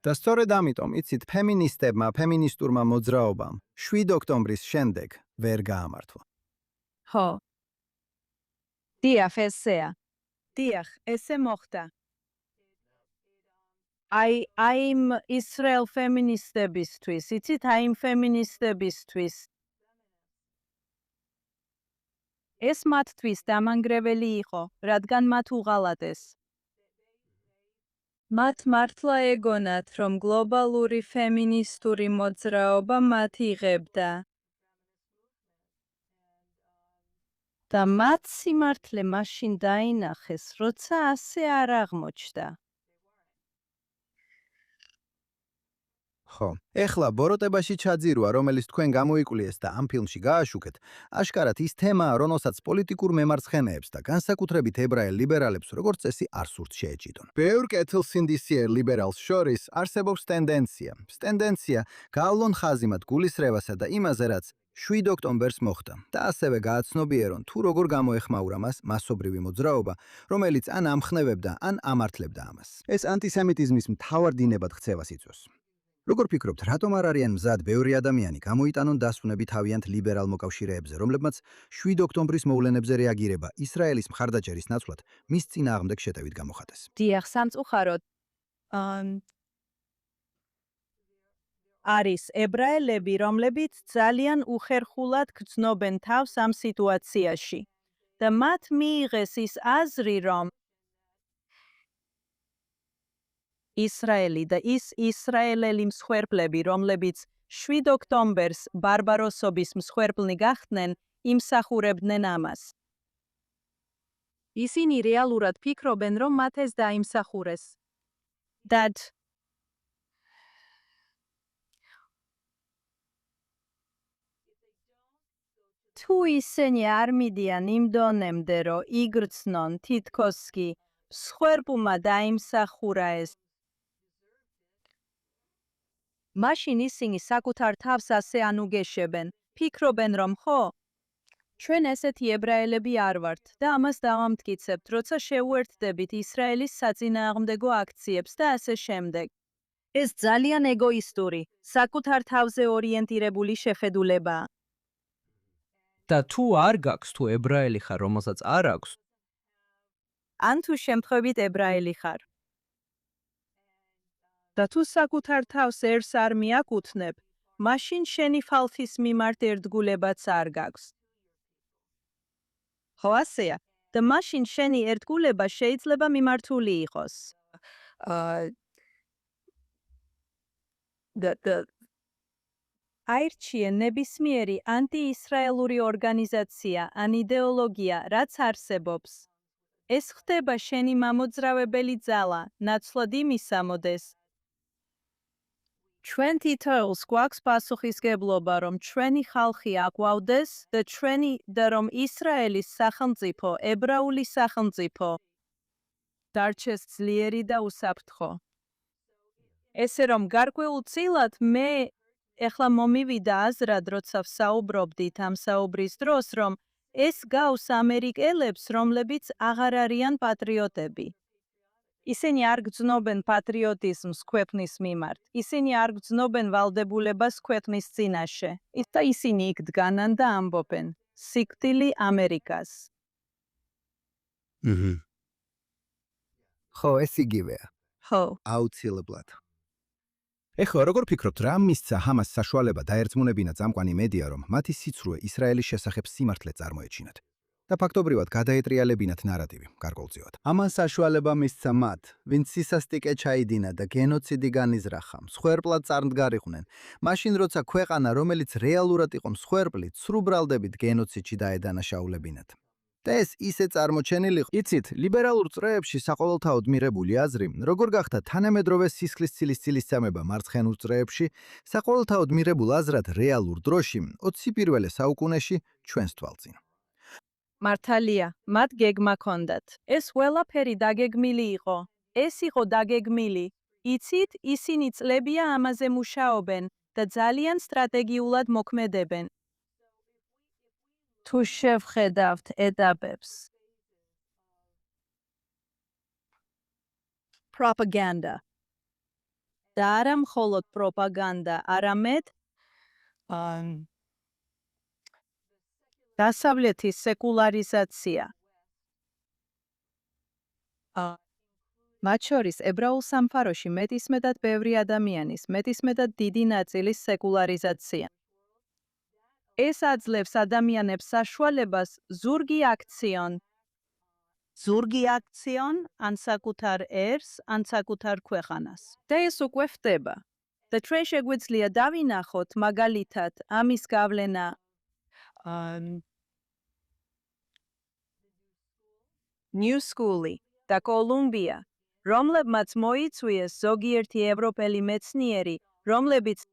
და სწორედ ამიტომ, იცით, ფემინისტებმა, ფემინისტურმა მოძრაობამ 7 ოქტომბრის შემდეგ ვერ გაამართლა. ხო. დიახ, ესეა. დიახ, ესე მოხდა. აი იმ ისრაელ ფემინისტებისთვის, იცით, აი იმ ფემინისტებისთვის. ეს მათთვის დამანგრეველი იყო, რადგან მათ უღალატეს. მათ მართლა ეგონათ, რომ გლობალური ფემინისტური მოძრაობა მათ იღებდა. და მათ სიმართლე მაშინ დაინახეს, როცა ასე არ აღმოჩნდა. ხო. ეხლა ბოროტებაში ჩაძირვა, რომელიც თქვენ გამოიკვლიეს და ამ ფილმში გააშუქეთ, აშკარად ის თემაა, რომელსაც პოლიტიკურ მემარცხენეებს და განსაკუთრებით ებრაელ ლიბერალებს როგორც წესი არ სურთ შეეჭიდონ. ბევრ კეთილსინდისიერ ლიბერალს შორის არსებობს ტენდენცია. ტენდენცია გავლონ ხაზი მათ გულისრევასა და იმაზე, რაც 7 ოქტომბერს მოხდა და ასევე გააცნობიერონ თუ როგორ გამოეხმაურა მას მასობრივი მოძრაობა, რომელიც ან ამხნევებდა, ან ამართლებდა ამას. ეს ანტისემიტიზმის მთავარ დინებად ქცევას იწვევს. როგორ ფიქრობთ, რატომ არ არიან მზად ბევრი ადამიანი გამოიტანონ დასვნები თავიანთ ლიბერალ მოკავშირეებზე, რომლებმაც 7 ოქტომბრის მოვლენებზე რეაგირება ისრაელის მხარდაჭერის ნაცვლად მის წინააღმდეგ შეტევით გამოხატეს? დიახ, სამწუხაროდ. არის ებრაელები, რომლებიც ძალიან უხერხულად გრძნობენ თავს ამ სიტუაციაში. და მათ მიიღეს ის აზრი, რომ ისრაელი და ის ისრაელელი მსხვერპლები, რომლებიც 7 ოქტომბერს ბარბაროსობის მსხვერპლნი გახდნენ, იმსახურებდნენ ამას. ისინი რეალურად ფიქრობენ, რომ მათ ეს დაიმსახურეს. თუ ისინი არ მიდიან იმ დონემდე, რომ იგრძნონ, თითქოს კი მსხვერპლმა დაიმსახურა ეს, მაშინ ისინი საკუთარ თავს ასე ანუგეშებენ, ფიქრობენ, რომ ხო, ჩვენ ესეთი ებრაელები არ ვართ და ამას დავამტკიცებთ, როცა შევუერთდებით ისრაელის საწინააღმდეგო აქციებს და ასე შემდეგ. ეს ძალიან ეგოისტური, საკუთარ თავზე ორიენტირებული შეხედულებაა. და თუ არ გაქვს, თუ ებრაელი ხარ, რომელსაც არ აქვს, ან თუ შემთხვევით ებრაელი ხარ. და თუ საკუთარ თავს ერს არ მიაკუთვნებ, მაშინ შენი ხალხის მიმართ ერთგულებაც არ გაქვს. ხო ასეა, და მაშინ შენი ერთგულება შეიძლება მიმართული იყოს. აირჩიე ნებისმიერი ანტიისრაელური ორგანიზაცია ან იდეოლოგია, რაც არსებობს. ეს ხდება შენი მამოძრავებელი ძალა, ნაცვლად იმისა მოდეს, ჩვენ თითოეულს გვაქვს პასუხისგებლობა, რომ ჩვენი ხალხი აყვავდეს და რომ ისრაელის სახელმწიფო, ებრაული სახელმწიფო დარჩეს ძლიერი და უსაფრთხო. ესე რომ გარკვეულწილად მე ეხლა მომივიდა აზრად, როცა ვსაუბრობდით ამ საუბრის დროს, რომ ეს გავს ამერიკელებს, რომლებიც აღარ არიან პატრიოტები. ისინი არ გრძნობენ პატრიოტიზმს ქვეყნის მიმართ. ისინი არ გრძნობენ ვალდებულებას ქვეყნის წინაშე. და ისინი იქ დგანან და ამბობენ: სიკვდილი ამერიკას. ხო, ეს იგივეა. ხო. აუცილებლად. ეხლა როგორ ფიქრობთ, რა მისცა ჰამას საშუალება დაერწმუნებინა წამყვანი მედია, რომ მათი სიცრუე ისრაელის შესახებ სიმართლე წარმოეჩინათ? და ფაქტობრივად გადაეტრიალებინათ ნარატივი, გარკვეულწილად. ამან საშუალება მისცა მათ, ვინც სისასტიკე ჩაიდინა და გენოციდი განიზრახა, მსხვერპლად წარმდგარიყვნენ, მაშინ როცა ქვეყანა, რომელიც რეალურად იყო მსხვერპლი, ცრუბრალდებით გენოციდში დაედანაშაულებინათ. და ეს ისე წარმოჩენილი იყო. იცით, ლიბერალურ წრეებში საყოველთაოდ მიღებული აზრი, როგორ გახდა თანამედროვე სისხლისცილის ცილისწამება მარცხენულ წრეებში, საყოველთაოდ მიღებულ აზრად რეალურ დროში 21 საუკუნეში ჩვენს თვალწინ. მართალია, მათ გეგმა ჰქონდათ. ეს ყველაფერი დაგეგმილი იყო. ეს იყო დაგეგმილი. იცით, ისინი წლებია ამაზე მუშაობენ და ძალიან სტრატეგიულად მოქმედებენ. თუ შევხედავთ ეტაპებს. პროპაგანდა. და არა მხოლოდ პროპაგანდა, არამედ დასავლეთის სეკულარიზაცია. მათ შორის ებრაულ სამყაროში მეტისმეტად ბევრი ადამიანის, მეტისმეტად დიდი ნაწილის სეკულარიზაცია. ეს აძლევს ადამიანებს საშუალებას ზურგი აქციონ ან საკუთარ ერს, ან საკუთარ ქვეყანას. და ეს უკვე ხდება. და ჩვენ შეგვიძლია დავინახოთ მაგალითად ამის გავლენა New School-ი და კოლუმბია, რომლებმაც მოიწვიეს ზოგიერთი ევროპელი მეცნიერი, რომლებიც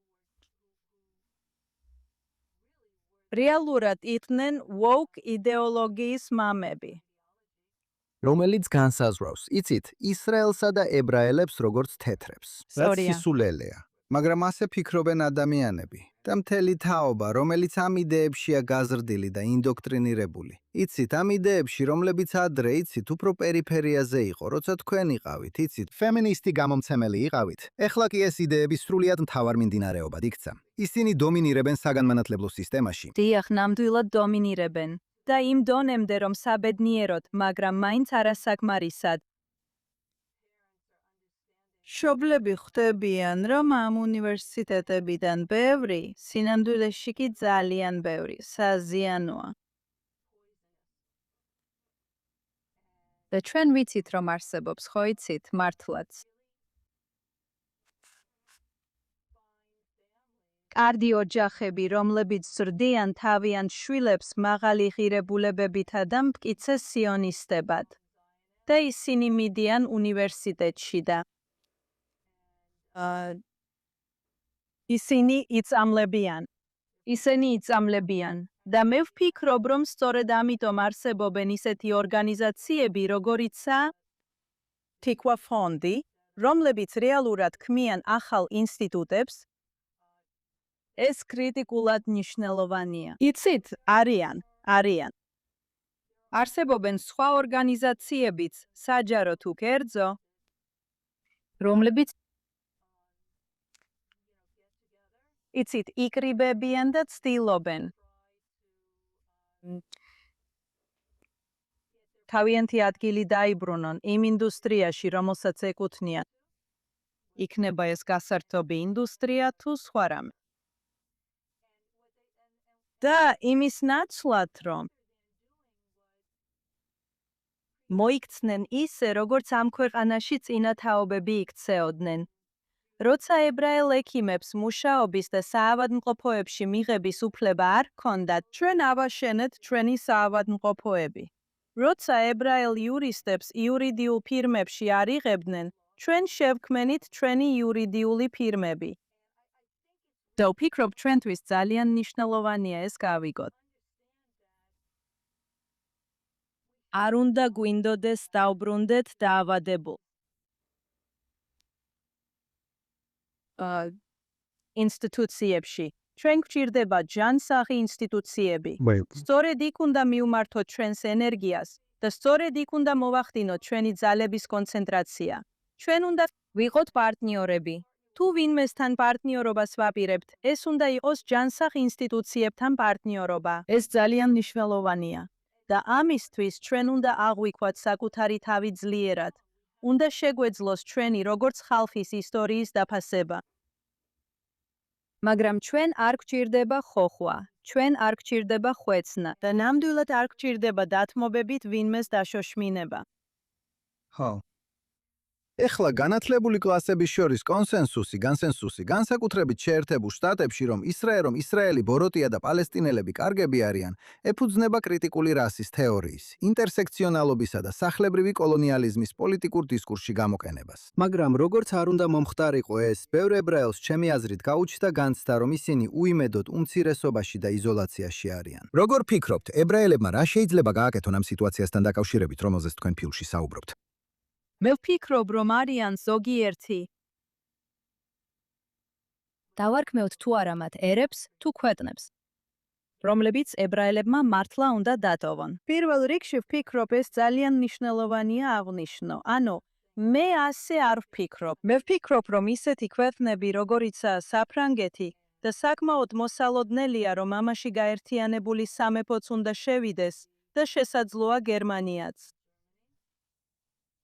რეალურად იყვნენ woke იდეოლოგიის მამები. რომელიც განსაზღვრავს, იცით, ისრაელსა და ებრაელებს როგორც თეთრებს. რაც სისულელეა. მაგრამ ასე ფიქრობენ ადამიანები. და მთელი თაობა, რომელიც ამ იდეებშია გაზრდილი და ინდოქტრინირებული. იცით, ამ იდეებში, რომლებიც ადრე, იცით, უფრო პერიფერიაზე იყო, როცა თქვენ იყავით, იცით, ფემინისტი გამომცემელი იყავით. ეხლა კი ეს იდეები სრულიად მთავარ მიმდინარეობად იქცა. ისინი დომინირებენ საგანმანათლებლო სისტემაში. დიახ, ნამდვილად დომინირებენ. და იმ დონემდე, რომ საბედნიეროდ, მაგრამ მაინც არასაკმარისად. მშობლები ხვდებიან, რომ ამ უნივერსიტეტებიდან ბევრი, სინამდვილეში კი ძალიან ბევრი, საზიანოა. და ჩვენ ვიცით, რომ არსებობს, ხო იცით, მართლაც. კარგი ოჯახები, რომლებიც ზრდიან თავიანთ შვილებს მაღალი ღირებულებებითა და მტკიცე სიონისტებად. და ისინი მიდიან უნივერსიტეტში და ისინი იწამლებიან. და მე ვფიქრობ, რომ სწორედ ამიტომ არსებობენ ისეთი ორგანიზაციები, როგორიცაა Tikva ფონდი, რომლებიც რეალურად ქმნიან ახალ ინსტიტუტებს. ეს კრიტიკულად მნიშვნელოვანია. იცით, არიან. არსებობენ სხვა ორგანიზაციებიც, საჯარო თუ კერძო, რომლებიც იცით, იკრიბებიან და ცდილობენ. თავიანთი ადგილი დაიბრუნონ იმ ინდუსტრიაში, რომელსაც ეკუთვნიან. იქნება ეს გასართობი ინდუსტრია თუ სხვა რამე. და იმის ნაცვლად, რომ მოიქცნენ ისე, როგორც ამ ქვეყანაში წინათაობები იქცეოდნენ. როცა ებრაელ ექიმებს მუშაობის და საავადმყოფოებში მიღების უფლება არ ჰქონდათ, ჩვენ ავაშენეთ ჩვენი საავადმყოფოები. როცა ებრაელ იურისტებს იურიდიულ ფირმებში არ იღებდნენ, ჩვენ შევქმნით ჩვენი იურიდიული ფირმები. და ვფიქრობ ჩვენთვის ძალიან მნიშვნელოვანია ეს გავიგოთ. არ უნდა გვინდოდეს დავბრუნდეთ დაავადებულ. ინსტიტუციებში. ჩვენ გვჭირდება ჯანსაღი ინსტიტუციები. სწორედ იქ უნდა მივმართოთ ჩვენს ენერგიას და სწორედ იქ უნდა მოვახდინოთ ჩვენი ძალების კონცენტრაცია. ჩვენ უნდა ვიყოთ პარტნიორები. თუ ვინმესთან პარტნიორობას ვაპირებთ, ეს უნდა იყოს ჯანსაღ ინსტიტუციებთან პარტნიორობა. ეს ძალიან მნიშვნელოვანია. და ამისთვის ჩვენ უნდა აღვიქვათ საკუთარი თავი ძლიერად. უნდა შეგვეძლოს ჩვენი როგორც ხალხის ისტორიის დაფასება. მაგრამ ჩვენ არ გვჭირდება ხოხვა, ჩვენ არ გვჭირდება ხვეცნა და ნამდვილად არ გვჭირდება დათმობებით ვინმეს დაშოშმინება. ხო. ეხლა განათლებული კლასების შორის კონსენსუსი, განსაკუთრებით შეერთებულ შტატებში, რომ ისრაელი, ბოროტია და პალესტინელები კარგები არიან, ეფუძნება კრიტიკული რასის თეორიის, ინტერსექციონალობისა და სახლებრივი კოლონიალიზმის პოლიტიკურ დისკურსში გამოყენებას. მაგრამ როგორც არ უნდა მომხდარიყო ეს, ბევრ ებრაელს ჩემი აზრით გაუჩნდა განცდა, რომ ისინი უიმედოდ უმცირესობაში და იზოლაციაში არიან. როგორ ფიქრობთ, ებრაელებმა რა შეიძლება გააკეთონ ამ სიტუაციასთან დაკავშირებით, რომელზეც თქვენ ფილმში საუბრობთ? მე ვფიქრობ, რომ არიან ზოგიერთი. დავარქმევთ თუ არა მათ ერებს, თუ ქვეყნებს, რომლებიც ებრაელებმა მართლა უნდა დატოვონ. პირველ რიგში ვფიქრობ, ეს ძალიან მნიშვნელოვანია აღვნიშნო. ანუ, მე ასე არ ვფიქრობ. მე ვფიქრობ, რომ ისეთი ქვეყნები, როგორიცაა საფრანგეთი და საკმაოდ მოსალოდნელია, რომ ამაში გაერთიანებული სამეფოც უნდა შევიდეს და შესაძლოა გერმანიაც.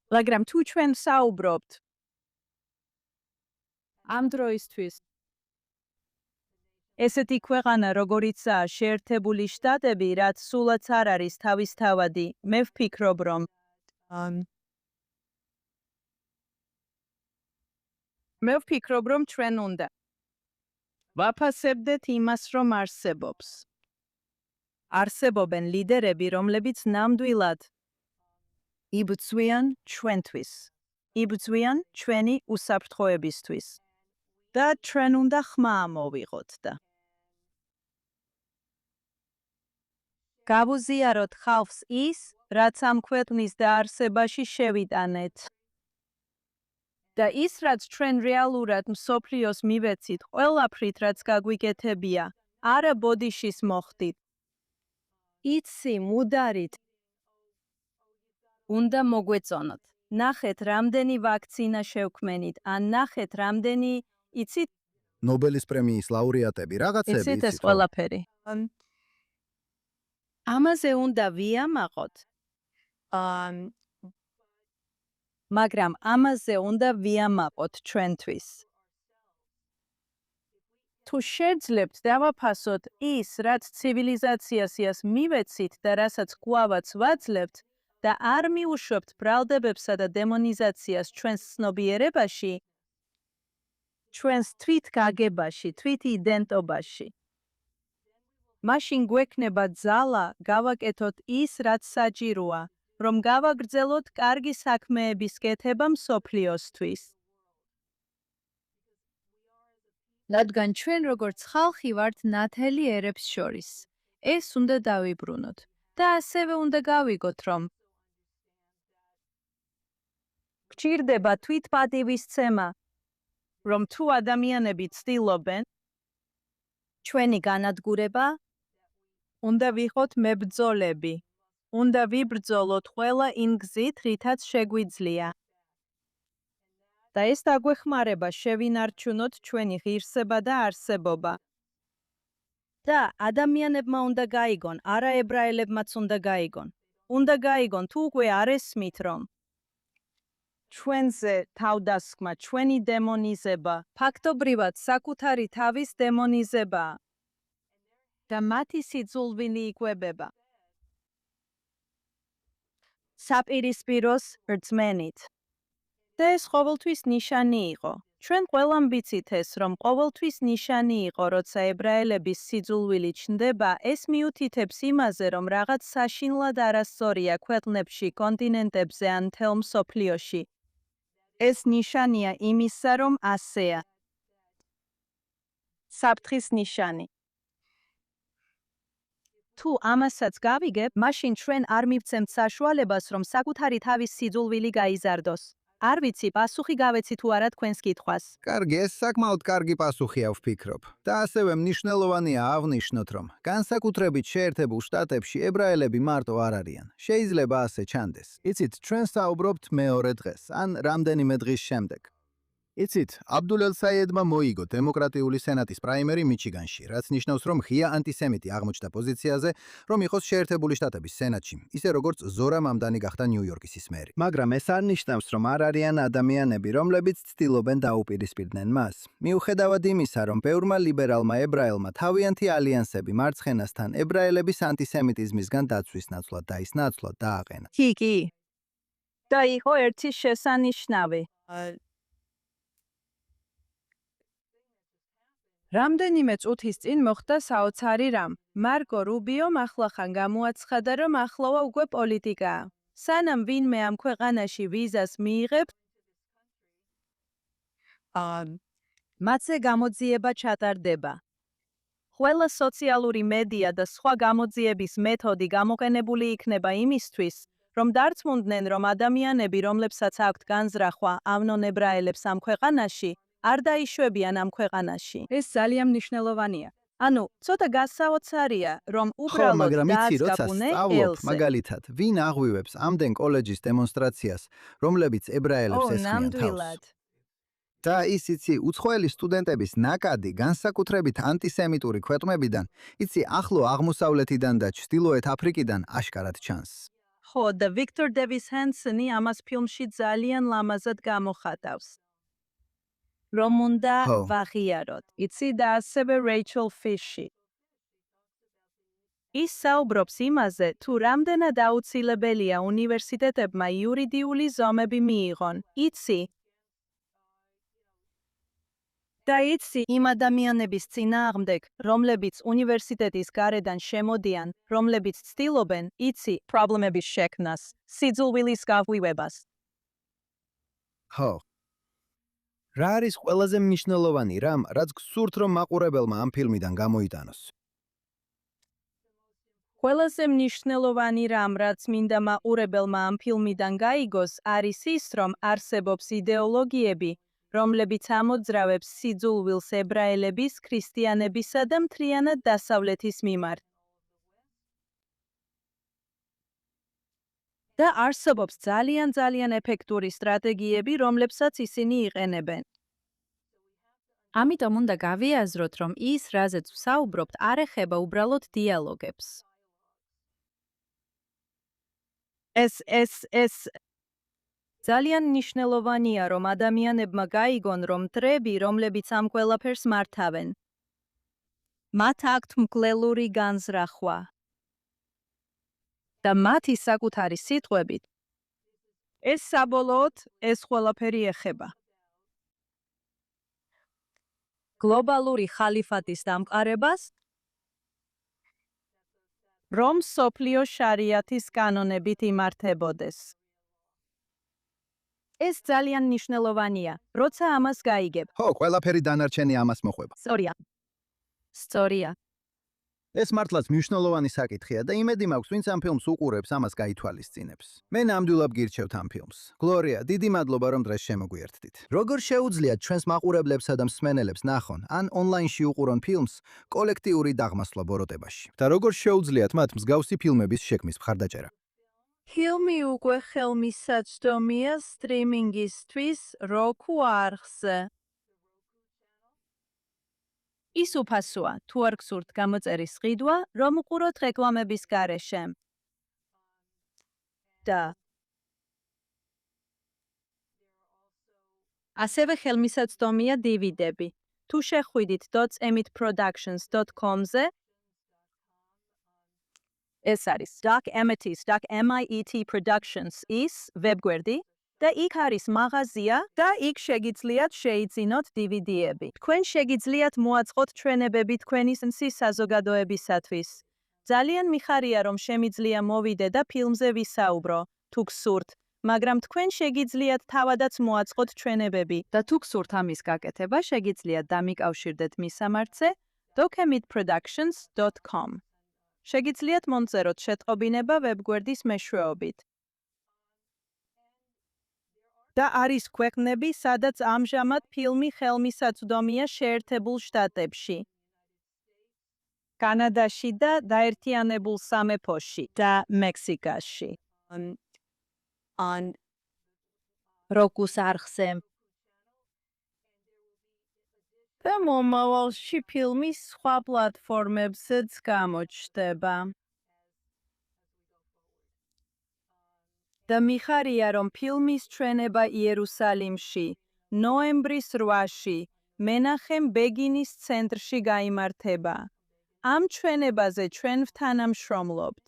მაგრამ თუ ჩვენ საუბრობთ ამ დროისთვის ესეთი ქვეყანა, როგორიცაა შეერთებული შტატები, რაც სულაც არ არის თავისთავადი, მე ვფიქრობ, რომ ჩვენ უნდა ვაფასებდეთ იმას, რომ არსებობს. არსებობენ ლიდერები, რომლებიც ნამდვილად იბრძვიან ჩვენთვის, იბრძვიან ჩვენი უსაფრთხოებისთვის და ჩვენ უნდა ხმა ამოვიღოთ და გავუზიაროთ ხალხს ის, რაც ამ ქვეყნის დაარსებაში შევიტანეთ. და ის, რაც ჩვენ რეალურად მსოფლიოს მივეცით, ყველაფრით, რაც გაგვიკეთებია, არა ბოდიშის მოხდით. იცი, მუდარით უნდა მოგვეწონოთ. ნახეთ, რამდენი ვაქცინა შევქმენით, ან ნახეთ, რამდენი, იცით, ნობელის პრემიის ლაურეატები, რაღაცები, იცით ეს ყველაფერი. ამაზე უნდა ვიამაყოთ. მაგრამ ამაზე უნდა ვიამაყოთ ჩვენთვის. თუ შეძლებთ დავაფასოთ ის, რაც ცივილიზაციას მივეცით და რასაც გვავაც ვაძლევთ, და არ მიუშვებთ ბრალდებებსა და დემონიზაციას ჩვენს ცნობიერებაში, ჩვენს თვითგაგებაში, თვითიდენტობაში. მაშინ გვექნება ძალა გავაკეთოთ ის, რაც საჭიროა, რომ გავაგრძელოთ კარგი საქმეების კეთება მსოფლიოსთვის. რადგან ჩვენ როგორც ხალხი ვართ ნათელი ერებს შორის. ეს უნდა დავიბრუნოთ და ასევე უნდა გავიგოთ, რომ გვჭირდება თვითპატივისცემა, რომ თუ ადამიანები ცდილობენ, ჩვენი განადგურება, უნდა ვიყოთ მებრძოლები, უნდა ვიბრძოლოთ ყველა იმ გზით, რითაც შეგვიძლია. და ეს დაგვეხმარება შევინარჩუნოთ ჩვენი ღირსება და არსებობა. და ადამიანებმა უნდა გაიგონ, არა ებრაელებმაც უნდა გაიგონ. უნდა გაიგონ, თუ უკვე არ ესმით, რომ ჩვენზე თავდასხმა, ჩვენი დემონიზება, ფაქტობრივად საკუთარი თავის დემონიზებაა და მათი სიძულვილი იკვებება საპირისპიროს რწმენით. და ეს ყოველთვის ნიშანი იყო. ჩვენ ყველამ ვიცით ეს, რომ ყოველთვის ნიშანი იყო, როცა ებრაელების სიძულვილი ჩნდება, ეს მიუთითებს იმაზე, რომ რაღაც საშინლად არასწორია ქვეყნებში, კონტინენტებზე ან მთელ მსოფლიოში. ეს ნიშანია იმისა, რომ ასეა. საფრთხის ნიშანი. თუ ამასაც გავიგებ, მაშინ ჩვენ არ მივცემთ საშუალებას, რომ საკუთარი თავის სიძულვილი გაიზარდოს. არ ვიცი, პასუხი გავეცი თუ არა თქვენს კითხვას. კარგი, ეს საკმაოდ კარგი პასუხია ვფიქრობ. და ასევე მნიშვნელოვანია აღვნიშნოთ, რომ განსაკუთრებით შეერთებულ შტატებში ებრაელები მარტო არ არიან. შეიძლება ასე ჩანდეს. იცით, ჩვენ საუბრობთ მეორე დღეს, ან რამდენიმე დღის შემდეგ. იცით, აბდულ ელ-საიედმა მოიგო დემოკრატიული სენატის პრაიმერი მიჩიგანში, რაც ნიშნავს, რომ ღია ანტისემიტი აღმოჩნდა პოზიციაზე, რომ იყოს შეერთებული შტატების სენატში, ისე როგორც ზორა მამდანი გახდა ნიუ-იორკის მერი. მაგრამ ეს არ ნიშნავს, რომ არ არიან ადამიანები, რომლებიც ცდილობენ დაუპირისპირდნენ მას. მიუხედავად იმისა, რომ ბევრმა ლიბერალმა ებრაელმა თავიანთი ალიანსები მარცხენასთან ებრაელების ანტისემიტიზმისგან დაცვის ნაცვლად და ის ნაცვლად დააყენა. კი. და იყო ერთი შესანიშნავი. რამდენიმე წუთის წინ მოხდა საოცარი რამ. მარგო რუბიომ ახლახან გამოაცხადა, რომ ახლოვა უკვე პოლიტიკაა. სანამ ვინმე ამ ქვეყანაში ვიზას მიიღებს, მათზე გამოძიება ჩატარდება. ყველა სოციალური მედია და სხვა გამოძიების მეთოდი გამოყენებული იქნება იმისთვის, რომ დარწმუნდნენ, რომ ადამიანები, რომლებსაც აქვთ განზრახვა ამნონ ებრაელებს ამ ქვეყანაში, არ დაიშვებიან ამ ქვეყანაში. ეს ძალიან მნიშვნელოვანია. ანუ, ცოტა გასაოცარია, რომ უბრალოდ მაგრამ იცი, როცა დაასგაბუნე სწავლობ, ელზე. მაგალითად, ვინ აღვივებს ამდენ კოლეჯის დემონსტრაციას, რომლებიც ებრაელებს ესხმიან თავს. ნამდვილად. და ის იცი, უცხოელი სტუდენტების ნაკადი, განსაკუთრებით ანტისემიტური ქვეყნებიდან, იცი, ახლო აღმოსავლეთიდან და ჩრდილოეთ აფრიკიდან აშკარად ჩანს. ხო, და ვიქტორ დევის ჰენსონი ამას ფილმში ძალიან ლამაზად გამოხატავს. რომ უნდა ხო. ვაღიაროთ. იცი და ასევე რეიჩელ ფიში. ის საუბრობს იმაზე, თუ რამდენად აუცილებელია უნივერსიტეტებმა იურიდიული ზომები მიიღონ. იცი. და იცი იმ ადამიანების წინააღმდეგ, რომლებიც უნივერსიტეტის გარედან შემოდიან, რომლებიც ცდილობენ, იცი, პრობლემების შექმნას, სიძულვილის გაღვივებას. ხო. რა არის ყველაზე მნიშვნელოვანი რამ, რაც გსურთ, რომ მაყურებელმა ამ ფილმიდან გამოიტანოს? ყველაზე მნიშვნელოვანი რამ, რაც მინდა მაყურებელმა ამ ფილმიდან გაიგოს, არის ის, რომ არსებობს იდეოლოგიები, რომლებიც ამოძრავებს სიძულვილს ებრაელების, ქრისტიანებისა და მთლიანად დასავლეთის მიმართ. და არსებობს ძალიან ეფექტური სტრატეგიები, რომლებსაც ისინი იყენებენ. ამიტომ უნდა გავიაზროთ, რომ ის, რაზეც ვსაუბრობთ, არ ეხება უბრალოდ დიალოგებს. ეს ძალიან მნიშვნელოვანია, რომ ადამიანებმა გაიგონ, რომ დრები, რომლებიც ამ ყველაფერს მართავენ, მათ აქვთ მკვლელური განზრახვა. და მათი საკუთარი სიტყვებით, ეს საბოლოოდ ეს ყველაფერი ეხება. გლობალური ხალიფატის დამყარებას, რომ სოფლიო შარიათის კანონებით იმართებოდეს. ეს ძალიან მნიშვნელოვანია, როცა ამას გაიგებ. ხო, ყველაფერი დანარჩენი ამას მოხვება. სწორია. ეს მართლაც მნიშვნელოვანი საკითხია და იმედი მაქვს, ვინც ამ ფილმს უყურებს, ამას გაითვალისწინებს. მე ნამდვილად გირჩევთ ამ ფილმს. გლორია, დიდი მადლობა, რომ დღეს შემოგვიერთდით. როგორ შეუძლიათ ჩვენს მაყურებლებსა და მსმენელებს ნახონ ან ონლაინში უყურონ ფილმს კოლექტიური დაღმასვლა ბოროტებაში? და როგორ შეუძლიათ მათ მსგავსი ფილმების შექმნის მხარდაჭერა? ფილმი უკვე ხელმისაწვდომია სტრიმინგისთვის Roku არხზე. ის უფასოა, თუ არ გსურთ გამოწერის ყიდვა, რომ უყუროთ რეკლამების გარეშე. და ასევე ხელმისაწვდომია DVD-ები. თუ შეხვიდით .emitproductions.com-ზე, ეს არის Doc Amethyst, Doc MIET Productions ის ვებგვერდი და იქ არის მაღაზია და იქ შეგიძლიათ შეიძინოთ DVD-ები. თქვენ შეგიძლიათ მოაწყოთ ჩვენებები თქვენი მაგრამ თქვენ შეგიძლიათ თავადაც მოაწყოთ ჩვენებები და თუ გსურთ ამის გაკეთება, შეგიძლიათ დამიკავშირდეთ მის სამარცზე docamidproductions.com. შეგიძლიათ მომწეროთ შეტყობინება ვებგვერდის მეშვეობით. და არის ქვეყნები, სადაც ამჟამად ფილმი ხელმისაწვდომია შეერთებულ შტატებში, კანადაში და დაერთიანებულ სამეფოში და მექსიკაში. როკუს არხზე. და მომავალში ფილმი სხვა პლატფორმებზეც გამოჩნდება. და მიხარია, რომ ფილმის ჩვენება იერუსალიმში, ნოემბრის 8-ში, მენახემ ბეგინის ცენტრში გაიმართება. ამ ჩვენებაზე ჩვენ ვთანამშრომლობთ.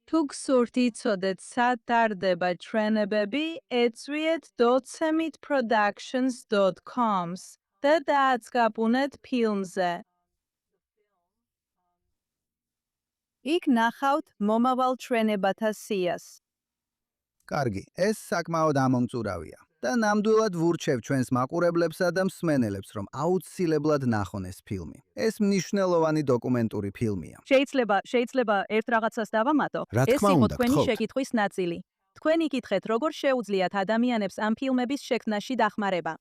თუ გსურთ იცოდეთ, სად ტარდება ჩვენებები, ეწვიეთ docamidproductions.com-ს და დააწყაბუნეთ ფილმზე. იქ ნახავთ მომავალ ჩვენებათა სიას. კარგი, ეს საკმაოდ ამომწურავია. და ნამდვილად ვურჩევ ჩვენს მაყურებლებსა და მსმენელებს, რომ აუცილებლად ნახონ ეს ფილმი. ეს მნიშვნელოვანი დოკუმენტური ფილმია. შეიძლება ერთ რაღაცას დავამატო. რა ეს თქმა იყო უნდა, თქვენი გთხოვთ. შეკითხვის ნაწილი. თქვენ იკითხეთ, როგორ შეუძლიათ ადამიანებს ამ ფილმების შექმნაში დახმარება.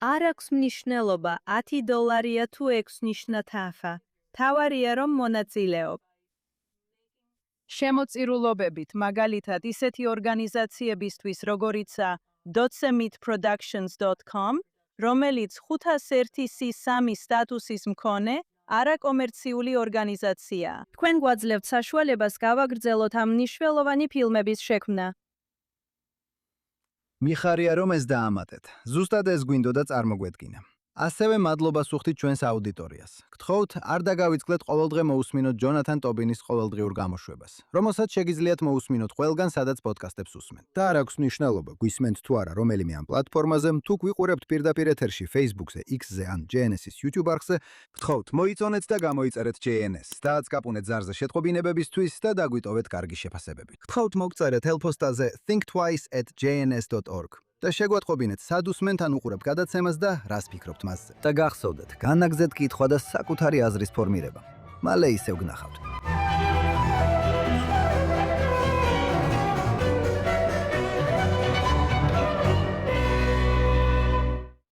არ აქვს მნიშვნელობა, $10 თუ 6 ნიშნა თაფა. თავარია, რომ მონაწილეობ. შემოწირულობებით, მაგალითად, ისეთი ორგანიზაციებისთვის, როგორიცაა docamidproductions.com, რომელიც 501c3 სტატუსის მქონე, არაკომერციული ორგანიზაციაა. თქვენ გვაძლევთ საშუალებას გავაგრძელოთ ამ მნიშვნელოვანი ფილმების შექმნა. მიხარია, რომ ეს დაამატეთ. ზუსტად ეს გვინდოდა წარმოგვედგინა. ასევე მადლობა სუხდით ჩვენს აუდიტორიას. გთხოვთ, არ დაგავიწყდეთ ყოველდღე მოусმინოთ ჯონათან ტობინის ყოველდღიურ გამოშვებას, რომელსაც შეგიძლიათ მოусმინოთ ყველგან, სადაც პოდკასტებს უსმენთ. და არ აქვს მნიშვნელობა, გვისმენთ თუ არა რომელიმე ამ პლატფორმაზე, თუ გვიყურებთ პირდაპირ ეთერში Facebook-ზე, X-ზე ან JNS-ის YouTube არხზე, გთხოვთ, მოიწონეთ და გამოიწერეთ JNS, დააწყაბუნეთ ზარზე შეტყობინებებისთვის და დაგვიტოვეთ კარგი შეფასებები. გთხოვთ, მოგწერეთ ელფოსტაზე thinktwice@jns.org. და შეგვატყობინეთ, სად უსმენთ ან უყურებთ გადაცემას და რას ფიქრობთ მასზე. და გახსოვდეთ, განაგზეთ კითხვა და საკუთარი აზრის ფორმირება. მალე ისევ გნახავთ.